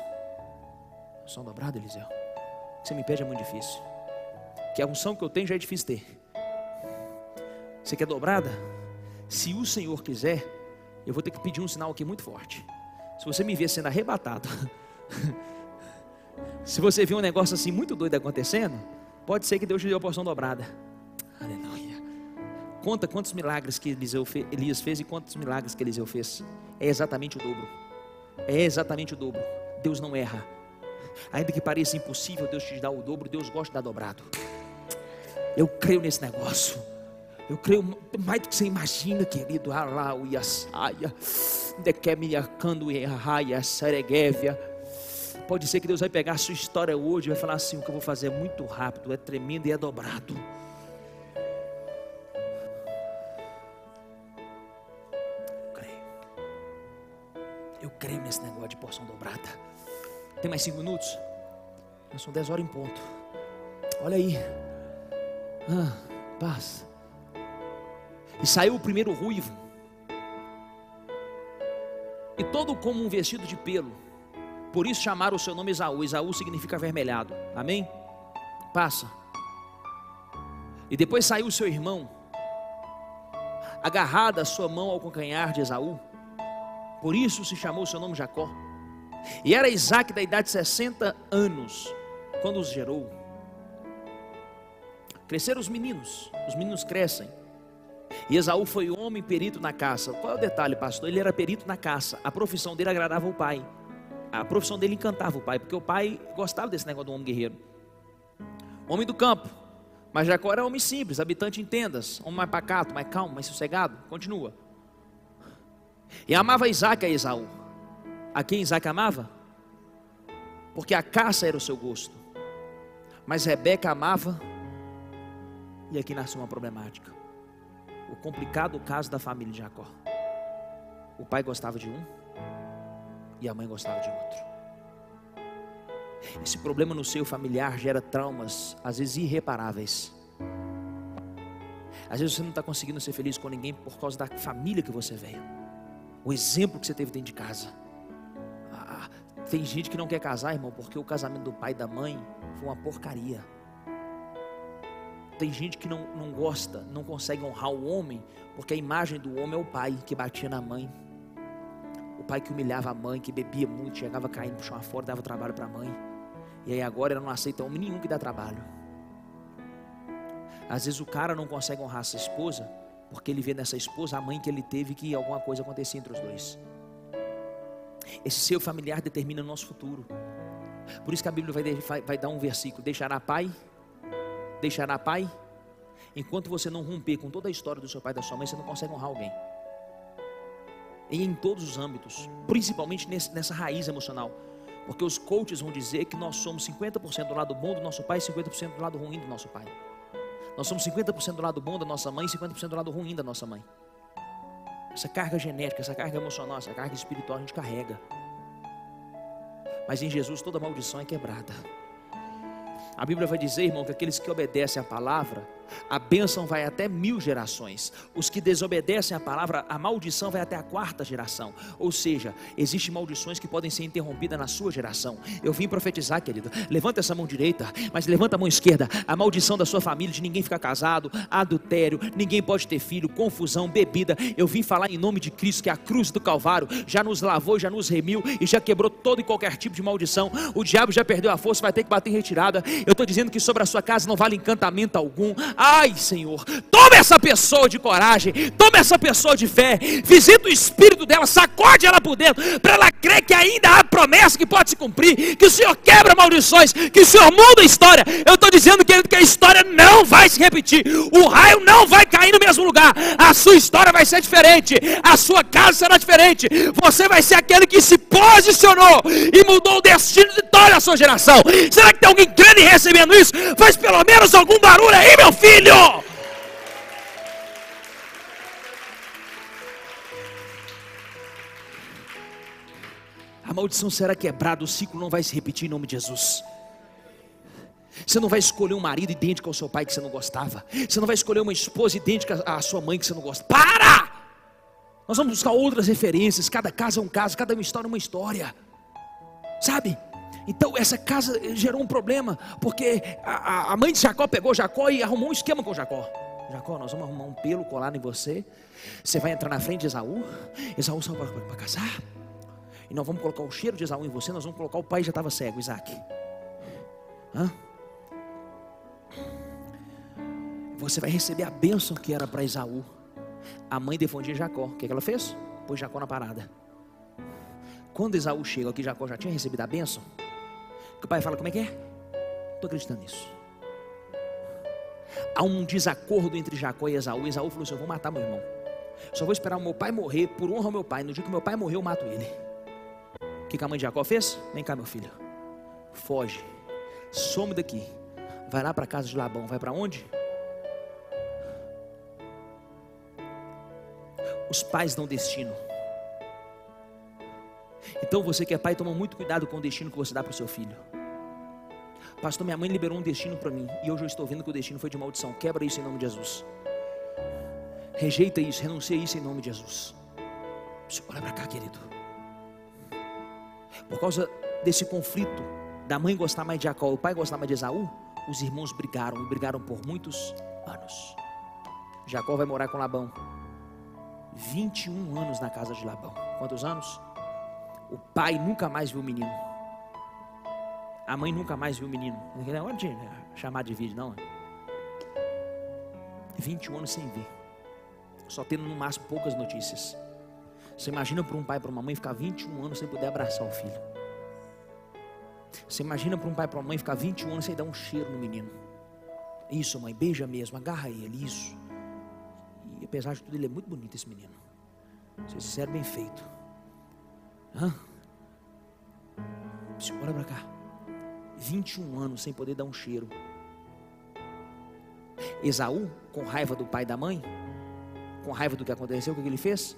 Unção dobrada, Eliseu? O que você me pede é muito difícil. Que a unção que eu tenho já é difícil ter. Você quer dobrada? Se o Senhor quiser, eu vou ter que pedir um sinal aqui muito forte. Se você me ver sendo arrebatado, se você ver um negócio assim muito doido acontecendo, pode ser que Deus te dê a porção dobrada. Aleluia. Conta quantos milagres que Elias fez e quantos milagres que Eliseu fez. É exatamente o dobro. É exatamente o dobro. Deus não erra. Ainda que pareça impossível Deus te dar o dobro, Deus gosta de dar dobrado. Eu creio nesse negócio. Eu creio mais do que você imagina, querido. Pode ser que Deus vai pegar a sua história hoje e vai falar assim: o que eu vou fazer é muito rápido, é tremendo e é dobrado. Eu creio nesse negócio de porção dobrada. Tem mais 5 minutos? São 10 horas em ponto. Olha aí. Paz. E saiu o primeiro ruivo, e todo como um vestido de pelo. Por isso chamaram o seu nome Esaú. Esaú significa avermelhado. Amém? Passa. E depois saiu o seu irmão, agarrada a sua mão ao calcanhar de Esaú. Por isso se chamou o seu nome Jacó. E era Isaque da idade de 60 anos quando os gerou. Cresceram os meninos crescem. E Esaú foi homem perito na caça. Qual é o detalhe, pastor? Ele era perito na caça. A profissão dele agradava o pai. A profissão dele encantava o pai, porque o pai gostava desse negócio do homem guerreiro. Homem do campo. Mas Jacó era homem simples, habitante em tendas, homem mais pacato, mais calmo, mais sossegado. Continua. E amava Isaque a Esaú. A quem Isaque amava? Porque a caça era o seu gosto. Mas Rebeca amava. E aqui nasceu uma problemática. O complicado caso da família de Jacó. O pai gostava de um e a mãe gostava de outro. Esse problema no seio familiar gera traumas, às vezes irreparáveis. Às vezes você não está conseguindo ser feliz com ninguém por causa da família que você veio, o exemplo que você teve dentro de casa. Tem gente que não quer casar, irmão, porque o casamento do pai e da mãe foi uma porcaria. Tem gente que não gosta, não consegue honrar o homem, porque a imagem do homem é o pai que batia na mãe, o pai que humilhava a mãe, que bebia muito, chegava caindo pro chão afora, dava trabalho para a mãe. E aí agora ela não aceita homem nenhum que dá trabalho. Às vezes o cara não consegue honrar essa esposa, porque ele vê nessa esposa a mãe que ele teve, que alguma coisa acontecia entre os dois. Esse seio familiar determina o nosso futuro. Por isso que a Bíblia vai dar um versículo: deixará pai. Enquanto você não romper com toda a história do seu pai e da sua mãe, você não consegue honrar alguém. E em todos os âmbitos, principalmente nessa raiz emocional. Porque os coaches vão dizer que nós somos 50% do lado bom do nosso pai e 50% do lado ruim do nosso pai. Nós somos 50% do lado bom da nossa mãe e 50% do lado ruim da nossa mãe. Essa carga genética, essa carga emocional, essa carga espiritual a gente carrega. Mas em Jesus toda maldição é quebrada. A Bíblia vai dizer, irmão, que aqueles que obedecem à palavra, a bênção vai até 1000 gerações. Os que desobedecem à palavra, a maldição vai até a 4ª geração. Ou seja, existem maldições que podem ser interrompidas na sua geração. Eu vim profetizar, querido. Levanta essa mão direita, mas levanta a mão esquerda. A maldição da sua família, de ninguém ficar casado, adultério, ninguém pode ter filho, confusão, bebida. Eu vim falar em nome de Cristo, que a cruz do Calvário já nos lavou, já nos remiu e já quebrou todo e qualquer tipo de maldição. O diabo já perdeu a força, vai ter que bater em retirada. Eu estou dizendo que sobre a sua casa não vale encantamento algum, Ai, Senhor, toma essa pessoa de coragem, toma essa pessoa de fé, visita o espírito dela, sacode ela por dentro, para ela crer que ainda há promessa que pode se cumprir, que o Senhor quebra maldições, que o Senhor muda a história. Eu estou dizendo, querido, que a história não vai se repetir, o raio não vai cair no mesmo lugar, a sua história vai ser diferente, a sua casa será diferente, você vai ser aquele que se posicionou e mudou o destino de toda a sua geração. Será que tem alguém crendo e recebendo isso? Faz pelo menos algum barulho aí, meu filho! A maldição será quebrada, o ciclo não vai se repetir em nome de Jesus. Você não vai escolher um marido idêntico ao seu pai que você não gostava. Você não vai escolher uma esposa idêntica à sua mãe que você não gosta. Para! Nós vamos buscar outras referências. Cada caso é um caso, cada história é uma história. Sabe? Então essa casa gerou um problema, porque a mãe de Jacó pegou Jacó e arrumou um esquema com Jacó. Jacó, nós vamos arrumar um pelo colado em você. Você vai entrar na frente de Esaú. Esaú saiu para casar. E nós vamos colocar o cheiro de Esaú em você. Nós vamos colocar o pai já estava cego, Isaac. Você vai receber a bênção que era para Esaú. A mãe defendia Jacó. O que ela fez? Pôs Jacó na parada. Quando Esaú chega aqui, Jacó já tinha recebido a bênção. Que o pai fala, como é que é? Estou acreditando nisso. Há um desacordo entre Jacó e Esaú. Esaú falou assim, eu vou matar meu irmão. Só vou esperar o meu pai morrer por honra ao meu pai. No dia que meu pai morrer, eu mato ele. O que a mãe de Jacó fez? Vem cá, meu filho. Foge. Some daqui. Vai lá para a casa de Labão. Vai para onde? Os pais dão destino. Então você que é pai, toma muito cuidado com o destino que você dá para o seu filho. Pastor, minha mãe liberou um destino para mim, e hoje eu estou vendo que o destino foi de maldição. Quebra isso em nome de Jesus. Rejeita isso, renuncia isso em nome de Jesus. Olha para cá, querido. Por causa desse conflito da mãe gostar mais de Jacó, o pai gostar mais de Esaú, os irmãos brigaram, e brigaram por muitos anos. Jacó vai morar com Labão. 21 anos na casa de Labão. Quantos anos? O pai nunca mais viu o menino. A mãe nunca mais viu o menino. Não é hora de chamar de vídeo, não. 21 anos sem ver. Só tendo no máximo poucas notícias. Você imagina para um pai e para uma mãe ficar 21 anos sem poder abraçar o filho. Você imagina para um pai e para uma mãe ficar 21 anos sem dar um cheiro no menino. Isso, mãe, beija mesmo, agarra ele, isso. E apesar de tudo, ele é muito bonito, esse menino. Ser sincero, bem feito. Olha para cá. 21 anos sem poder dar um cheiro. Esaú, com raiva do pai e da mãe, com raiva do que aconteceu, o que ele fez?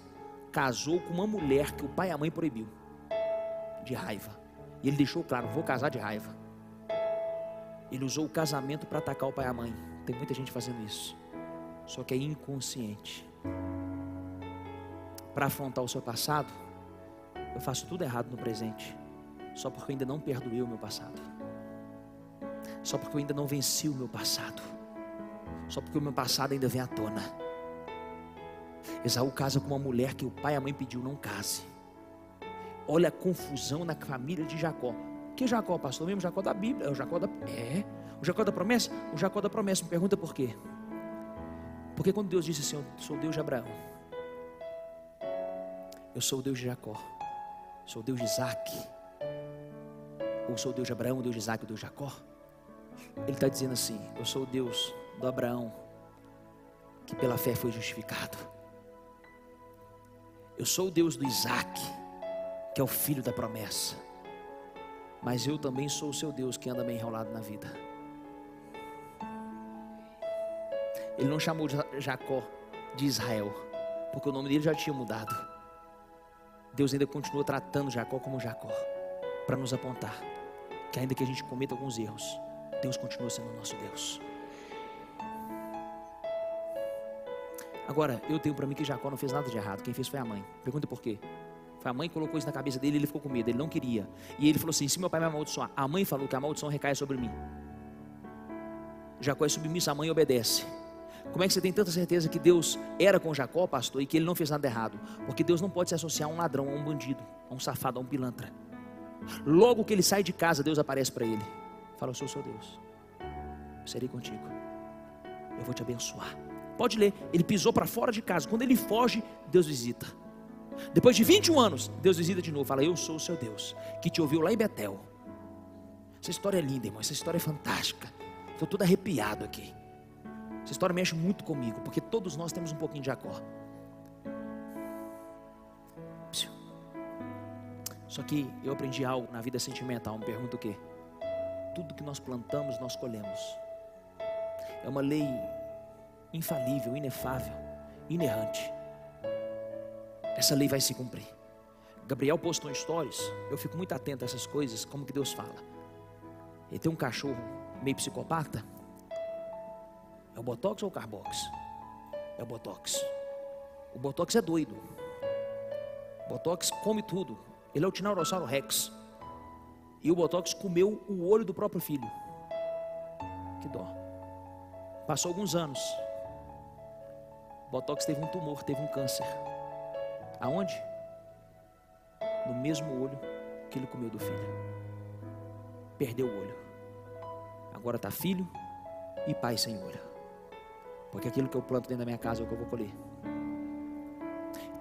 Casou com uma mulher que o pai e a mãe proibiu. De raiva. E ele deixou claro, vou casar de raiva. Ele usou o casamento para atacar o pai e a mãe. Tem muita gente fazendo isso. Só que é inconsciente. Para afrontar o seu passado, eu faço tudo errado no presente. Só porque eu ainda não perdoei o meu passado. Só porque eu ainda não venci o meu passado. Só porque o meu passado ainda vem à tona. Esaú casa com uma mulher que o pai e a mãe pediu, não case. Olha a confusão na família de Jacó. Que Jacó, pastor? Mesmo Jacó da Bíblia. É o Jacó da... o Jacó da promessa? O Jacó da promessa. Me pergunta por quê? Porque quando Deus disse assim, eu sou o Deus de Abraão, eu sou o Deus de Jacó, sou o Deus de Isaac, ou sou o Deus de Abraão, o Deus de Isaac, o Deus de Jacó, Ele está dizendo assim, eu sou o Deus do Abraão, que pela fé foi justificado. Eu sou o Deus do Isaac, que é o filho da promessa. Mas eu também sou o seu Deus que anda bem enrolado na vida. Ele não chamou Jacó de Israel, porque o nome dele já tinha mudado. Deus ainda continua tratando Jacó como Jacó, para nos apontar que ainda que a gente cometa alguns erros, Deus continua sendo o nosso Deus. Agora, eu tenho para mim que Jacó não fez nada de errado. Quem fez foi a mãe. Pergunta por quê? Foi a mãe que colocou isso na cabeça dele e ele ficou com medo, ele não queria. E ele falou assim, se meu pai me amaldiçoar, a mãe falou que a maldição recai sobre mim. Jacó é submisso à mãe e obedece. Como é que você tem tanta certeza que Deus era com Jacó, pastor, e que ele não fez nada errado? Porque Deus não pode se associar a um ladrão, a um bandido, a um safado, a um pilantra. Logo que ele sai de casa, Deus aparece para ele. Fala, eu sou o seu Deus, eu serei contigo. eu vou te abençoar. Pode ler, ele pisou para fora de casa. Quando ele foge, Deus visita. Depois de 21 anos, Deus visita de novo. Fala, eu sou o seu Deus, que te ouviu lá em Betel. Essa história é linda, irmão. Essa história é fantástica. Estou todo arrepiado aqui. Essa história mexe muito comigo, porque todos nós temos um pouquinho de Jacó. Só que eu aprendi algo na vida sentimental. Me pergunta o quê? Tudo que nós plantamos, nós colhemos. É uma lei infalível, inefável, inerrante. Essa lei vai se cumprir. Gabriel postou em stories. Eu fico muito atento a essas coisas, como que Deus fala. Ele tem um cachorro meio psicopata. É o Botox ou o Carbox? É o Botox. O Botox é doido. O Botox come tudo. Ele é o Tiranossauro Rex. E o Botox comeu o olho do próprio filho. Que dó. Passou alguns anos. O Botox teve um tumor, teve um câncer. Aonde? No mesmo olho que ele comeu do filho. Perdeu o olho. Agora está filho e pai sem olho. Porque aquilo que eu planto dentro da minha casa é o que eu vou colher.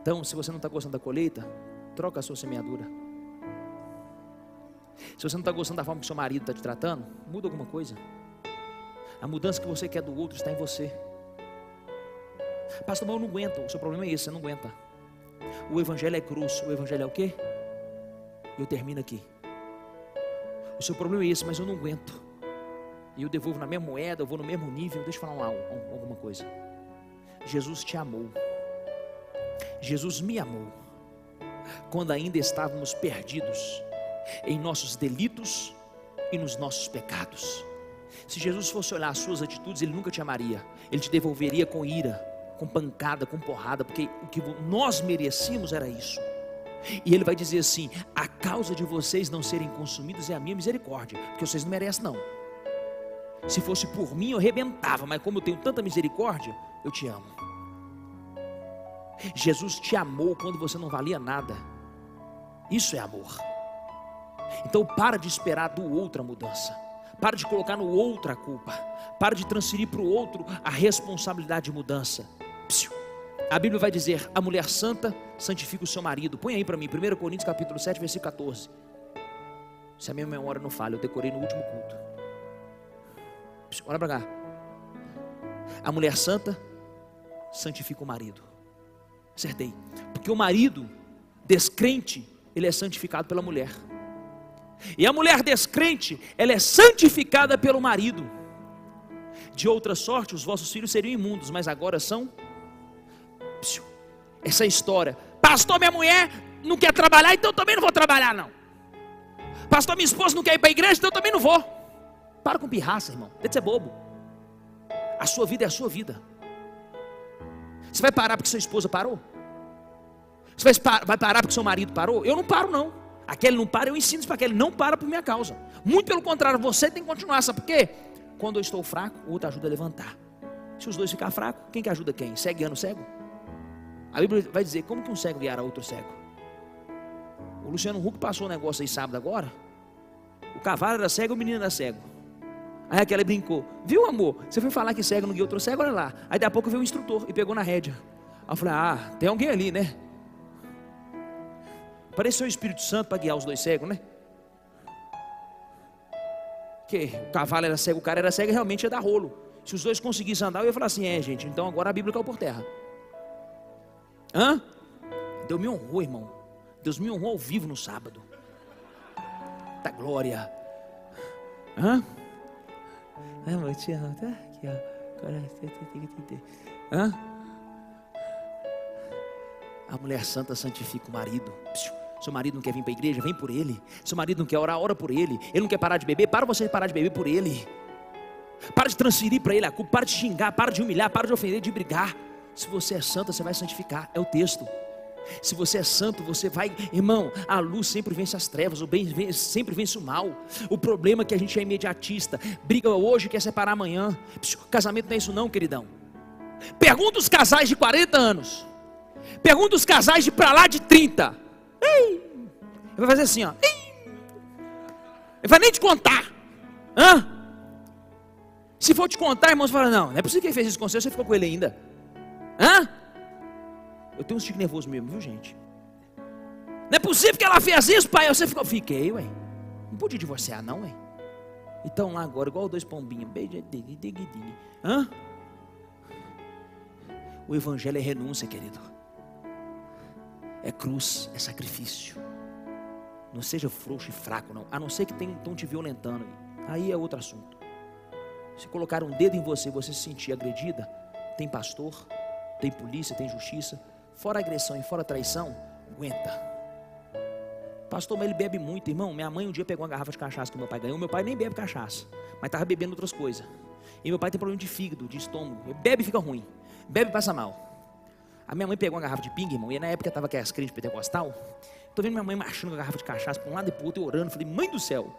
Então, se você não está gostando da colheita, troca a sua semeadura. Se você não está gostando da forma que seu marido está te tratando, muda alguma coisa. A mudança que você quer do outro está em você. Pastor, mas eu não aguento. O seu problema é esse, você não aguenta. O evangelho é grosso. O evangelho é o quê? Eu termino aqui. O seu problema é esse, mas eu não aguento. E eu devolvo na mesma moeda, eu vou no mesmo nível. Deixa eu falar alguma coisa. Jesus te amou. Jesus me amou. Quando ainda estávamos perdidos em nossos delitos e nos nossos pecados. Se Jesus fosse olhar as suas atitudes, Ele nunca te amaria. Ele te devolveria com ira, com pancada, com porrada, porque o que nós merecíamos era isso. E Ele vai dizer assim: a causa de vocês não serem consumidos é a minha misericórdia, porque vocês não merecem não. Se fosse por mim eu arrebentava, mas como eu tenho tanta misericórdia, eu te amo. Jesus te amou quando você não valia nada. Isso é amor. Então para de esperar do outro a mudança. Para de colocar no outro a culpa. Para de transferir para o outro a responsabilidade de mudança. A Bíblia vai dizer: a mulher santa santifica o seu marido. Põe aí para mim, 1 Coríntios capítulo 7, versículo 14. Se a minha memória não falha, eu decorei no último culto. Olha para cá. A mulher santa santifica o marido. Acertei. Porque o marido descrente, ele é santificado pela mulher. E a mulher descrente, ela é santificada pelo marido. De outra sorte, os vossos filhos seriam imundos, mas agora são. Essa história: pastor, minha mulher não quer trabalhar, então eu também não vou trabalhar não. Pastor, minha esposa não quer ir para a igreja, então eu também não vou. Para com pirraça, irmão, deixa de ser bobo. A sua vida é a sua vida. Você vai parar porque sua esposa parou? Você vai parar porque seu marido parou? Eu não paro não. Aquele não para, eu ensino para aquele não para por minha causa. Muito pelo contrário, você tem que continuar. Sabe por quê? Quando eu estou fraco, o outro ajuda a levantar. Se os dois ficar fracos, quem que ajuda quem? Cego guiando cego? A Bíblia vai dizer: como que um cego guiará outro cego? O Luciano Huck passou um negócio aí sábado agora. O cavalo era cego e o menino era cego. Aí aquela brincou: viu, amor? Você foi falar que cego não guia outro cego? Olha lá. Aí daqui a pouco veio o instrutor e pegou na rédea. Aí eu falei: ah, tem alguém ali, né? Pareceu o Espírito Santo para guiar os dois cegos, né? Que o cavalo era cego, o cara era cego e realmente ia dar rolo. Se os dois conseguissem andar, eu ia falar assim: é, gente, então agora a Bíblia caiu por terra. Hã? Deus me honrou, irmão. Deus me honrou ao vivo no sábado. Da glória. Hã? Eu te amo, tá? Aqui, ó. Hã? A mulher santa santifica o marido. Seu marido não quer vir para a igreja? Vem por ele. Seu marido não quer orar? Ora por ele. Ele não quer parar de beber? Para você parar de beber por ele. Para de transferir para ele a culpa. Para de xingar, para de humilhar, para de ofender, de brigar. Se você é santa, você vai santificar. É o texto. Se você é santo, você vai, irmão, a luz sempre vence as trevas, o bem sempre vence o mal. O problema é que a gente é imediatista. Briga hoje, quer separar amanhã. Casamento não é isso não, queridão. Pergunta os casais de 40 anos. Pergunta os casais de pra lá de 30. Ei! Ele vai fazer assim, ó. Ei! Ele vai nem te contar. Hã? Se for te contar, irmão, você fala, não é possível que ele fez isso com você ficou com ele ainda. Hã? Eu tenho um tique nervoso mesmo, viu, gente? Não é possível que ela fez isso, pai. Você ficou, fiquei, ué. Não podia divorciar, não, ué. Então lá agora, igual dois pombinhos. Hã? O evangelho é renúncia, querido. É cruz, é sacrifício. Não seja frouxo e fraco, não. A não ser que estão te violentando. Aí é outro assunto. Se colocar um dedo em você, você se sentir agredida, tem pastor, tem polícia, tem justiça. Fora agressão e fora traição, aguenta. Pastor, mas ele bebe muito, irmão. Minha mãe um dia pegou uma garrafa de cachaça que meu pai ganhou. Meu pai nem bebe cachaça, mas estava bebendo outras coisas. E meu pai tem problema de fígado, de estômago. Ele bebe e fica ruim. Bebe e passa mal. A minha mãe pegou uma garrafa de pinga, irmão. E na época estava aquelas crentes pentecostal. Tô vendo minha mãe marchando com a garrafa de cachaça para um lado e para o outro e orando. Falei, mãe do céu.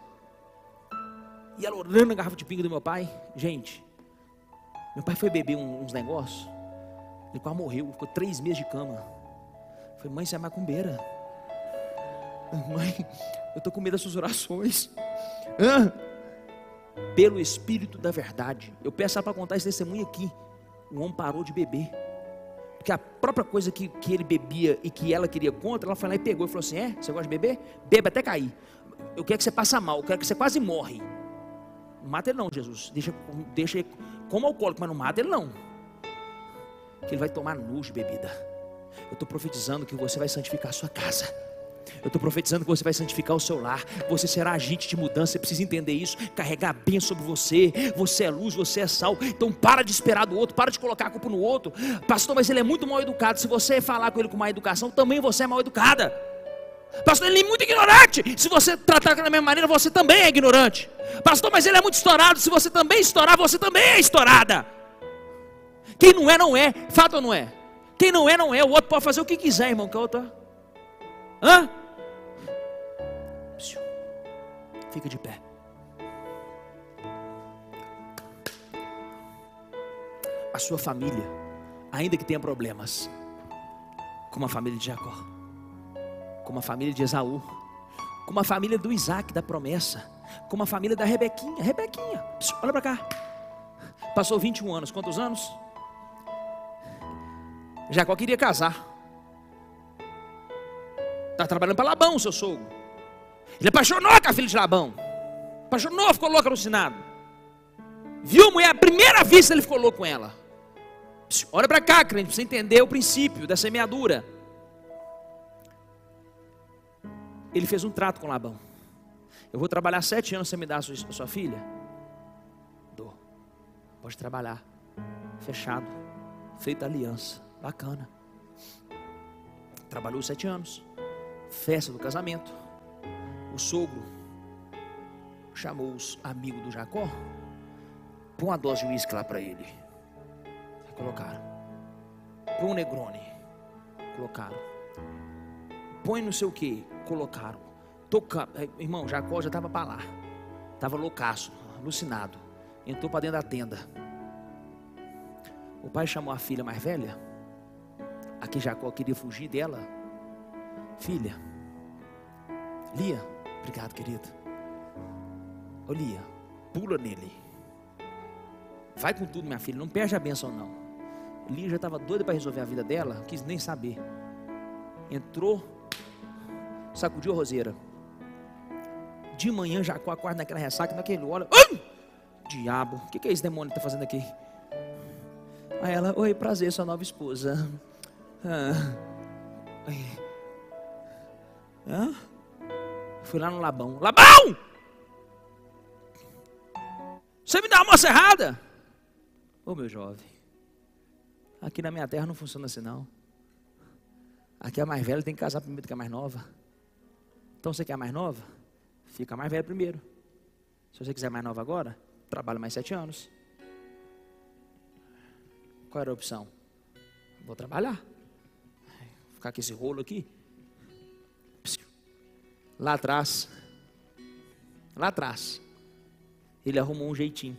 E ela orando na garrafa de pinga do meu pai. Gente, meu pai foi beber uns negócios. Ele quase morreu. Ficou 3 meses de cama. Falei, mãe, você é macumbeira. Mãe, eu tô com medo das suas orações. Pelo Espírito da verdade. Eu peço ela para contar esse testemunho aqui. O homem parou de beber. Porque a própria coisa que ele bebia e que ela queria contra, ela foi lá e pegou e falou assim, você gosta de beber? Beba até cair. Eu quero que você passe mal, eu quero que você quase morre. Não mata ele não, Jesus. Deixa ele como alcoólico, mas não mata ele não. Que ele vai tomar nojo de bebida. Eu estou profetizando que você vai santificar a sua casa. Eu estou profetizando que você vai santificar o seu lar. Você será agente de mudança. Você precisa entender isso. Carregar bem sobre você. Você é luz, você é sal. Então para de esperar do outro. Para de colocar a culpa no outro. Pastor, mas ele é muito mal educado. Se você falar com ele com má educação, também você é mal educada. Pastor, ele é muito ignorante. Se você tratar da mesma maneira, você também é ignorante. Pastor, mas ele é muito estourado. Se você também estourar, você também é estourada. Quem não é, não é. Fato ou não é? Quem não é, não é. O outro pode fazer o que quiser, irmão. Que a outra... Fica de pé. A sua família, ainda que tenha problemas, como a família de Jacó, como a família de Esaú, como a família do Isaac, da promessa, como a família da Rebequinha. Rebequinha, olha para cá. Passou 21 anos, quantos anos? Jacó queria casar. Está trabalhando para Labão, seu sogro. Ele apaixonou com a filha de Labão. Apaixonou, ficou louco, alucinado. Viu a mulher, a primeira vista ele ficou louco com ela. Olha para cá, crente, para você entender o princípio da semeadura. Ele fez um trato com Labão. Eu vou trabalhar 7 anos, você me dá a sua filha? Dou. Pode trabalhar. Fechado. Feita aliança. Bacana. Trabalhou 7 anos. Festa do casamento. O sogro chamou os amigos do Jacó. Põe uma dose de uísque lá para ele. Colocaram. Põe um Negroni. Colocaram. Põe não sei o que. Colocaram. Irmão, Jacó já estava para lá. Estava loucaço, alucinado. Entrou para dentro da tenda. O pai chamou a filha mais velha. A que Jacó queria fugir dela. Filha, Lia, obrigado, querido. Ô Lia, pula nele. Vai com tudo, minha filha, não perde a bênção não. Lia já estava doida para resolver a vida dela, não quis nem saber. Entrou, sacudiu a roseira. De manhã Jacó acorda naquela ressaca, naquele olho. Diabo, o que é esse demônio que está fazendo aqui? Aí ela, oi, prazer, sua nova esposa. Fui lá no Labão. Labão! Você me dá uma moça errada? Ô meu jovem, aqui na minha terra não funciona assim não. Aqui a mais velha tem que casar primeiro do que a mais nova. Então você quer a mais nova? Fica a mais velha primeiro. Se você quiser a mais nova agora, trabalha mais 7 anos. Qual era a opção? Vou trabalhar. Vou ficar com esse rolo aqui. Lá atrás, ele arrumou um jeitinho.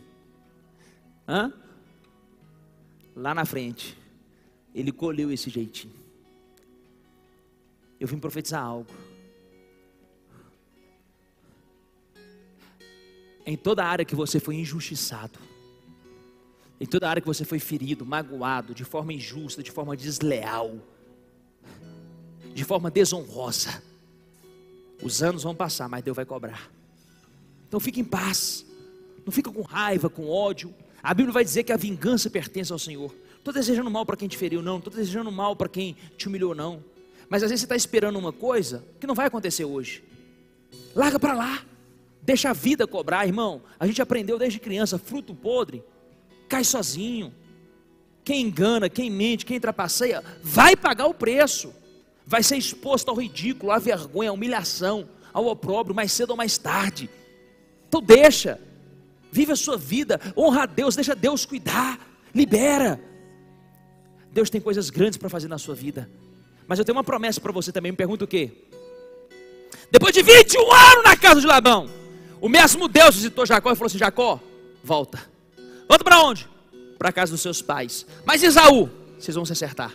Lá na frente, ele colheu esse jeitinho. Eu vim profetizar algo. Em toda a área que você foi injustiçado, em toda área que você foi ferido, magoado, de forma injusta, de forma desleal, de forma desonrosa. Os anos vão passar, mas Deus vai cobrar. Então fique em paz, não fica com raiva, com ódio. A Bíblia vai dizer que a vingança pertence ao Senhor. Não estou desejando mal para quem te feriu, não. Não estou desejando mal para quem te humilhou, não. Mas às vezes você está esperando uma coisa que não vai acontecer hoje. Larga para lá, deixa a vida cobrar, irmão. A gente aprendeu desde criança, fruto podre cai sozinho. Quem engana, quem mente, quem trapaceia, vai pagar o preço. Vai ser exposto ao ridículo, à vergonha, à humilhação, ao opróbrio, mais cedo ou mais tarde. Então deixa, vive a sua vida, honra a Deus, deixa Deus cuidar, libera. Deus tem coisas grandes para fazer na sua vida. Mas eu tenho uma promessa para você também, me pergunta o quê? Depois de 21 anos na casa de Labão, o mesmo Deus visitou Jacó e falou assim: Jacó, volta. Volta para onde? Para a casa dos seus pais. Mas Esaú, vocês vão se acertar.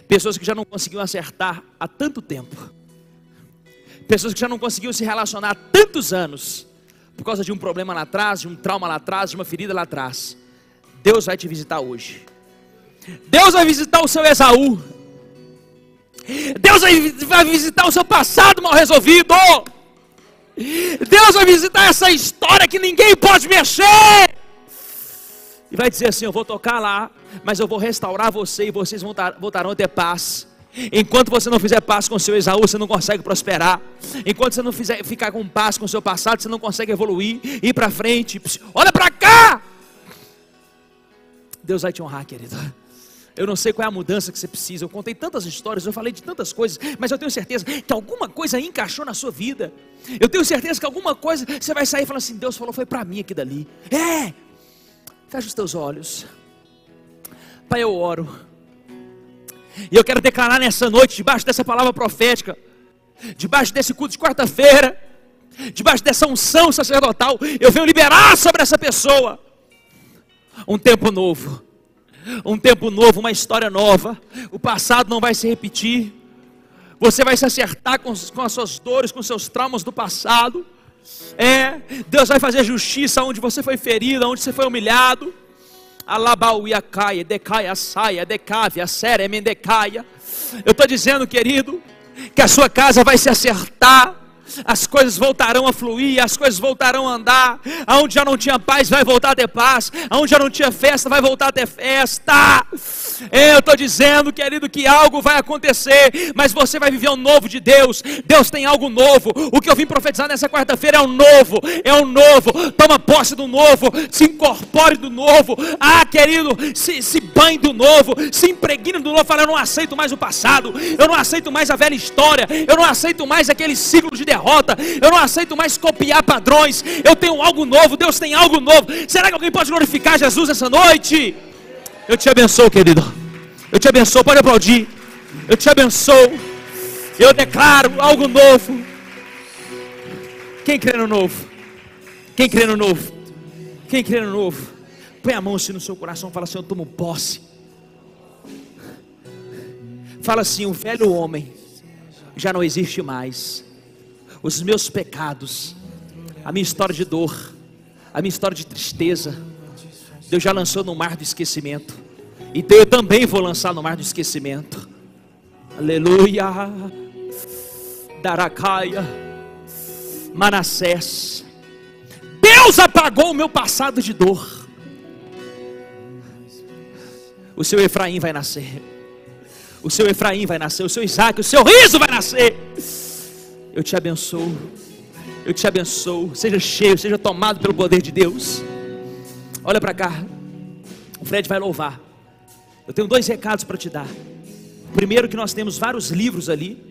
Pessoas que já não conseguiam acertar há tanto tempo. Pessoas que já não conseguiam se relacionar há tantos anos, por causa de um problema lá atrás, de um trauma lá atrás, de uma ferida lá atrás. Deus vai te visitar hoje. Deus vai visitar o seu Esaú. Deus vai visitar o seu passado mal resolvido. Deus vai visitar essa história que ninguém pode mexer. E vai dizer assim: eu vou tocar lá, mas eu vou restaurar você e vocês voltarão a ter paz. Enquanto você não fizer paz com o seu Esaú, você não consegue prosperar. Enquanto você não ficar com paz com o seu passado, você não consegue evoluir, ir para frente. Olha para cá. Deus vai te honrar, querido. Eu não sei qual é a mudança que você precisa. Eu contei tantas histórias, eu falei de tantas coisas, mas eu tenho certeza que alguma coisa encaixou na sua vida. Eu tenho certeza que alguma coisa você vai sair e falar assim: Deus falou, foi para mim aqui dali. Fecha os teus olhos. Pai, eu oro. E eu quero declarar nessa noite, debaixo dessa palavra profética, debaixo desse culto de quarta-feira, debaixo dessa unção sacerdotal, eu venho liberar sobre essa pessoa um tempo novo. Um tempo novo, uma história nova. O passado não vai se repetir. Você vai se acertar com as suas dores, com os seus traumas do passado. Deus vai fazer justiça onde você foi ferido, onde você foi humilhado. Alabauiacaia, decaia, saia, decavia, séria, mendecaia. Eu estou dizendo, querido, que a sua casa vai se acertar. As coisas voltarão a fluir, as coisas voltarão a andar. Aonde já não tinha paz, vai voltar a ter paz. Aonde já não tinha festa, vai voltar a ter festa. Eu estou dizendo, querido, que algo vai acontecer, mas você vai viver um novo de Deus. Deus tem algo novo. O que eu vim profetizar nessa quarta-feira é um novo. É um novo. Toma posse do novo. Se incorpore do novo. Querido, se banhe do novo. Se impregne do novo. Fala: eu não aceito mais o passado. Eu não aceito mais a velha história. Eu não aceito mais aquele ciclo de derrota. Eu não aceito mais copiar padrões. Eu tenho algo novo. Deus tem algo novo. Será que alguém pode glorificar Jesus essa noite? Eu te abençoo, querido. Eu te abençoo, pode aplaudir. Eu te abençoo. Eu declaro algo novo. Quem crê no novo? Quem crê no novo? Quem crê no novo? Põe a mão assim no seu coração e fala assim: eu tomo posse. Fala assim: o velho homem já não existe mais. Os meus pecados, a minha história de dor, a minha história de tristeza, Deus já lançou no mar do esquecimento. Então eu também vou lançar no mar do esquecimento. Aleluia. Daracaia, Manassés. Deus apagou o meu passado de dor. O seu Efraim vai nascer. O seu Efraim vai nascer. O seu Isaac, o seu riso vai nascer. Eu te abençoo. Eu te abençoo. Seja cheio, seja tomado pelo poder de Deus. Olha para cá. O Fred vai louvar. Eu tenho 2 recados para te dar. Primeiro, que nós temos vários livros ali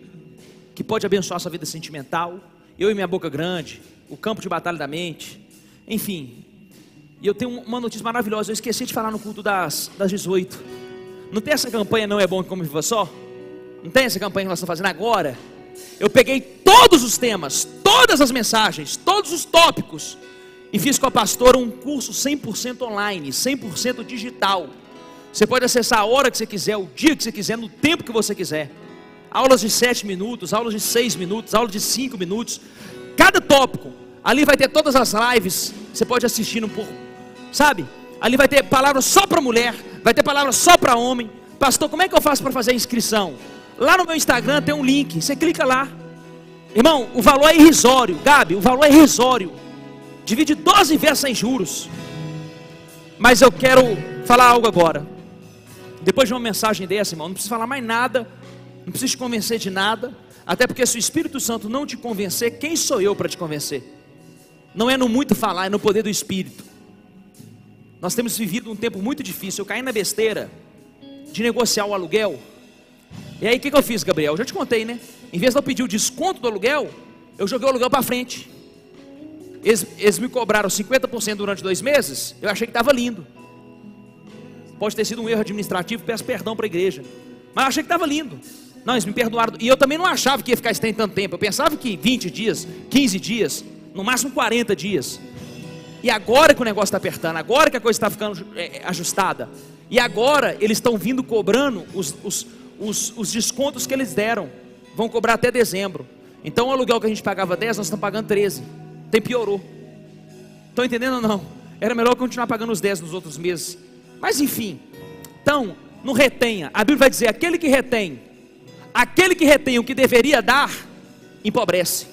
que pode abençoar a sua vida sentimental. Eu e Minha Boca Grande, O Campo de Batalha da Mente, enfim. E eu tenho uma notícia maravilhosa. Eu esqueci de falar no culto das 18. Não tem essa campanha Não É Bom Que Come Viva Só? Não tem essa campanha que nós estamos fazendo agora? Eu peguei todos os temas, todas as mensagens, todos os tópicos, e fiz com a pastora um curso 100% online, 100% digital. Você pode acessar a hora que você quiser, o dia que você quiser, no tempo que você quiser. Aulas de 7 minutos, aulas de 6 minutos, aulas de 5 minutos. Cada tópico, ali vai ter todas as lives. Você pode assistir sabe? Ali vai ter palavra só para mulher, vai ter palavra só para homem. Pastor, como é que eu faço para fazer a inscrição? Lá no meu Instagram tem um link, você clica lá. Irmão, o valor é irrisório. Gabi, o valor é irrisório. Divide 12 vezes sem juros. Mas eu quero falar algo agora. Depois de uma mensagem dessa, irmão, não precisa falar mais nada, não precisa te convencer de nada. Até porque se o Espírito Santo não te convencer, quem sou eu para te convencer? Não é no muito falar, é no poder do Espírito. Nós temos vivido um tempo muito difícil. Eu caí na besteira de negociar o aluguel. E aí o que eu fiz, Gabriel? Eu já te contei, né? Em vez de eu pedir o desconto do aluguel, eu joguei o aluguel para frente. Eles me cobraram 50% durante 2 meses. Eu achei que estava lindo. Pode ter sido um erro administrativo, peço perdão para a igreja, mas eu achei que estava lindo. Não, eles me perdoaram. E eu também não achava que ia ficar sem tanto tempo. Eu pensava que 20 dias, 15 dias, no máximo 40 dias. E agora que o negócio está apertando, agora que a coisa está ficando ajustada, e agora eles estão vindo cobrando os descontos que eles deram. Vão cobrar até dezembro. Então o aluguel que a gente pagava 10, nós estamos pagando 13. Tem piorou. Estão entendendo ou não? Era melhor continuar pagando os 10 nos outros meses. Mas enfim. Então, não retenha. A Bíblia vai dizer, aquele que retém o que deveria dar, empobrece.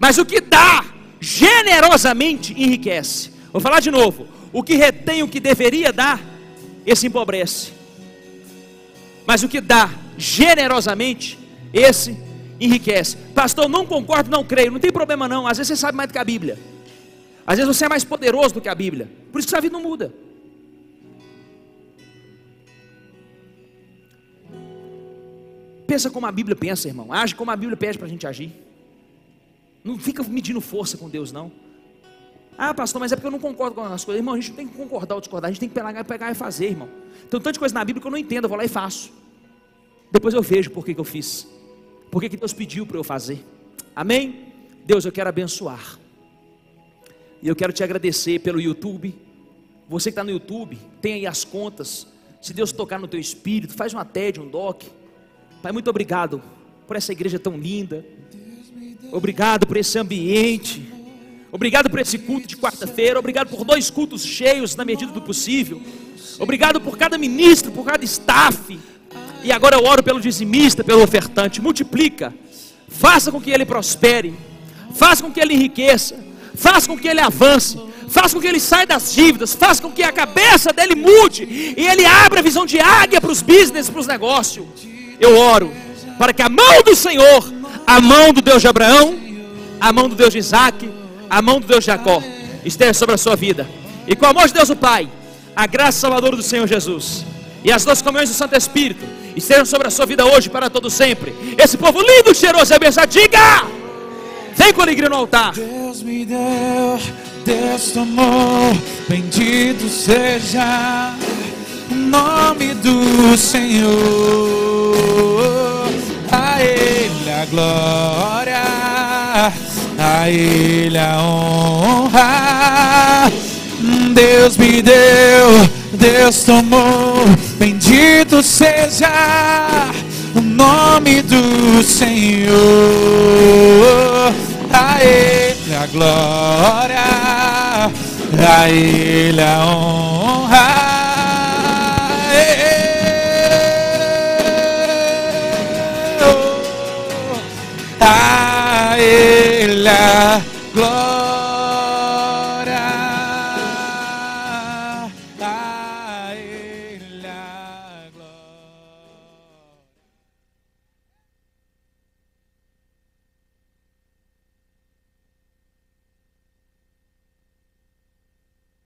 Mas o que dá generosamente enriquece. Vou falar de novo. O que retém o que deveria dar, esse empobrece. Mas o que dá generosamente, esse enriquece. Pastor, não concordo, não creio. Não tem problema não. Às vezes você sabe mais do que a Bíblia. Às vezes você é mais poderoso do que a Bíblia. Por isso que sua vida não muda. Pensa como a Bíblia pensa, irmão. Age como a Bíblia pede para a gente agir. Não fica medindo força com Deus, não. Ah, pastor, mas é porque eu não concordo com as coisas. Irmão, a gente não tem que concordar ou discordar. A gente tem que pegar e fazer, irmão. Tem um tanto de coisa na Bíblia que eu não entendo. Eu vou lá e faço. Depois eu vejo por que eu fiz. Por que Deus pediu para eu fazer. Amém? Deus, eu quero abençoar. E eu quero te agradecer pelo YouTube. Você que está no YouTube, tem aí as contas. Se Deus tocar no teu espírito, faz uma TED, um doc. Pai, muito obrigado por essa igreja tão linda. Obrigado por esse ambiente. Obrigado por esse culto de quarta-feira. Obrigado por 2 cultos cheios na medida do possível. Obrigado por cada ministro, por cada staff. E agora eu oro pelo dizimista, pelo ofertante. Multiplica. Faça com que ele prospere. Faça com que ele enriqueça. Faça com que ele avance. Faça com que ele saia das dívidas. Faça com que a cabeça dele mude. E ele abra a visão de águia para os business, para os negócios. Eu oro para que a mão do Senhor, a mão do Deus de Abraão, a mão do Deus de Isaac, a mão do Deus de Jacó, esteja sobre a sua vida. E com o amor de Deus o Pai, a graça salvadora do Senhor Jesus e as 2 comunhões do Santo Espírito estejam sobre a sua vida hoje para todo sempre. Esse povo lindo, cheiroso e abençoado, diga! Vem com alegria no altar. Deus me deu, Deus tomou, bendito seja o nome do Senhor. A Ele a glória, a Ele a honra. Deus me deu, Deus tomou, bendito seja o nome do Senhor. A Ele a glória, a Ele a honra.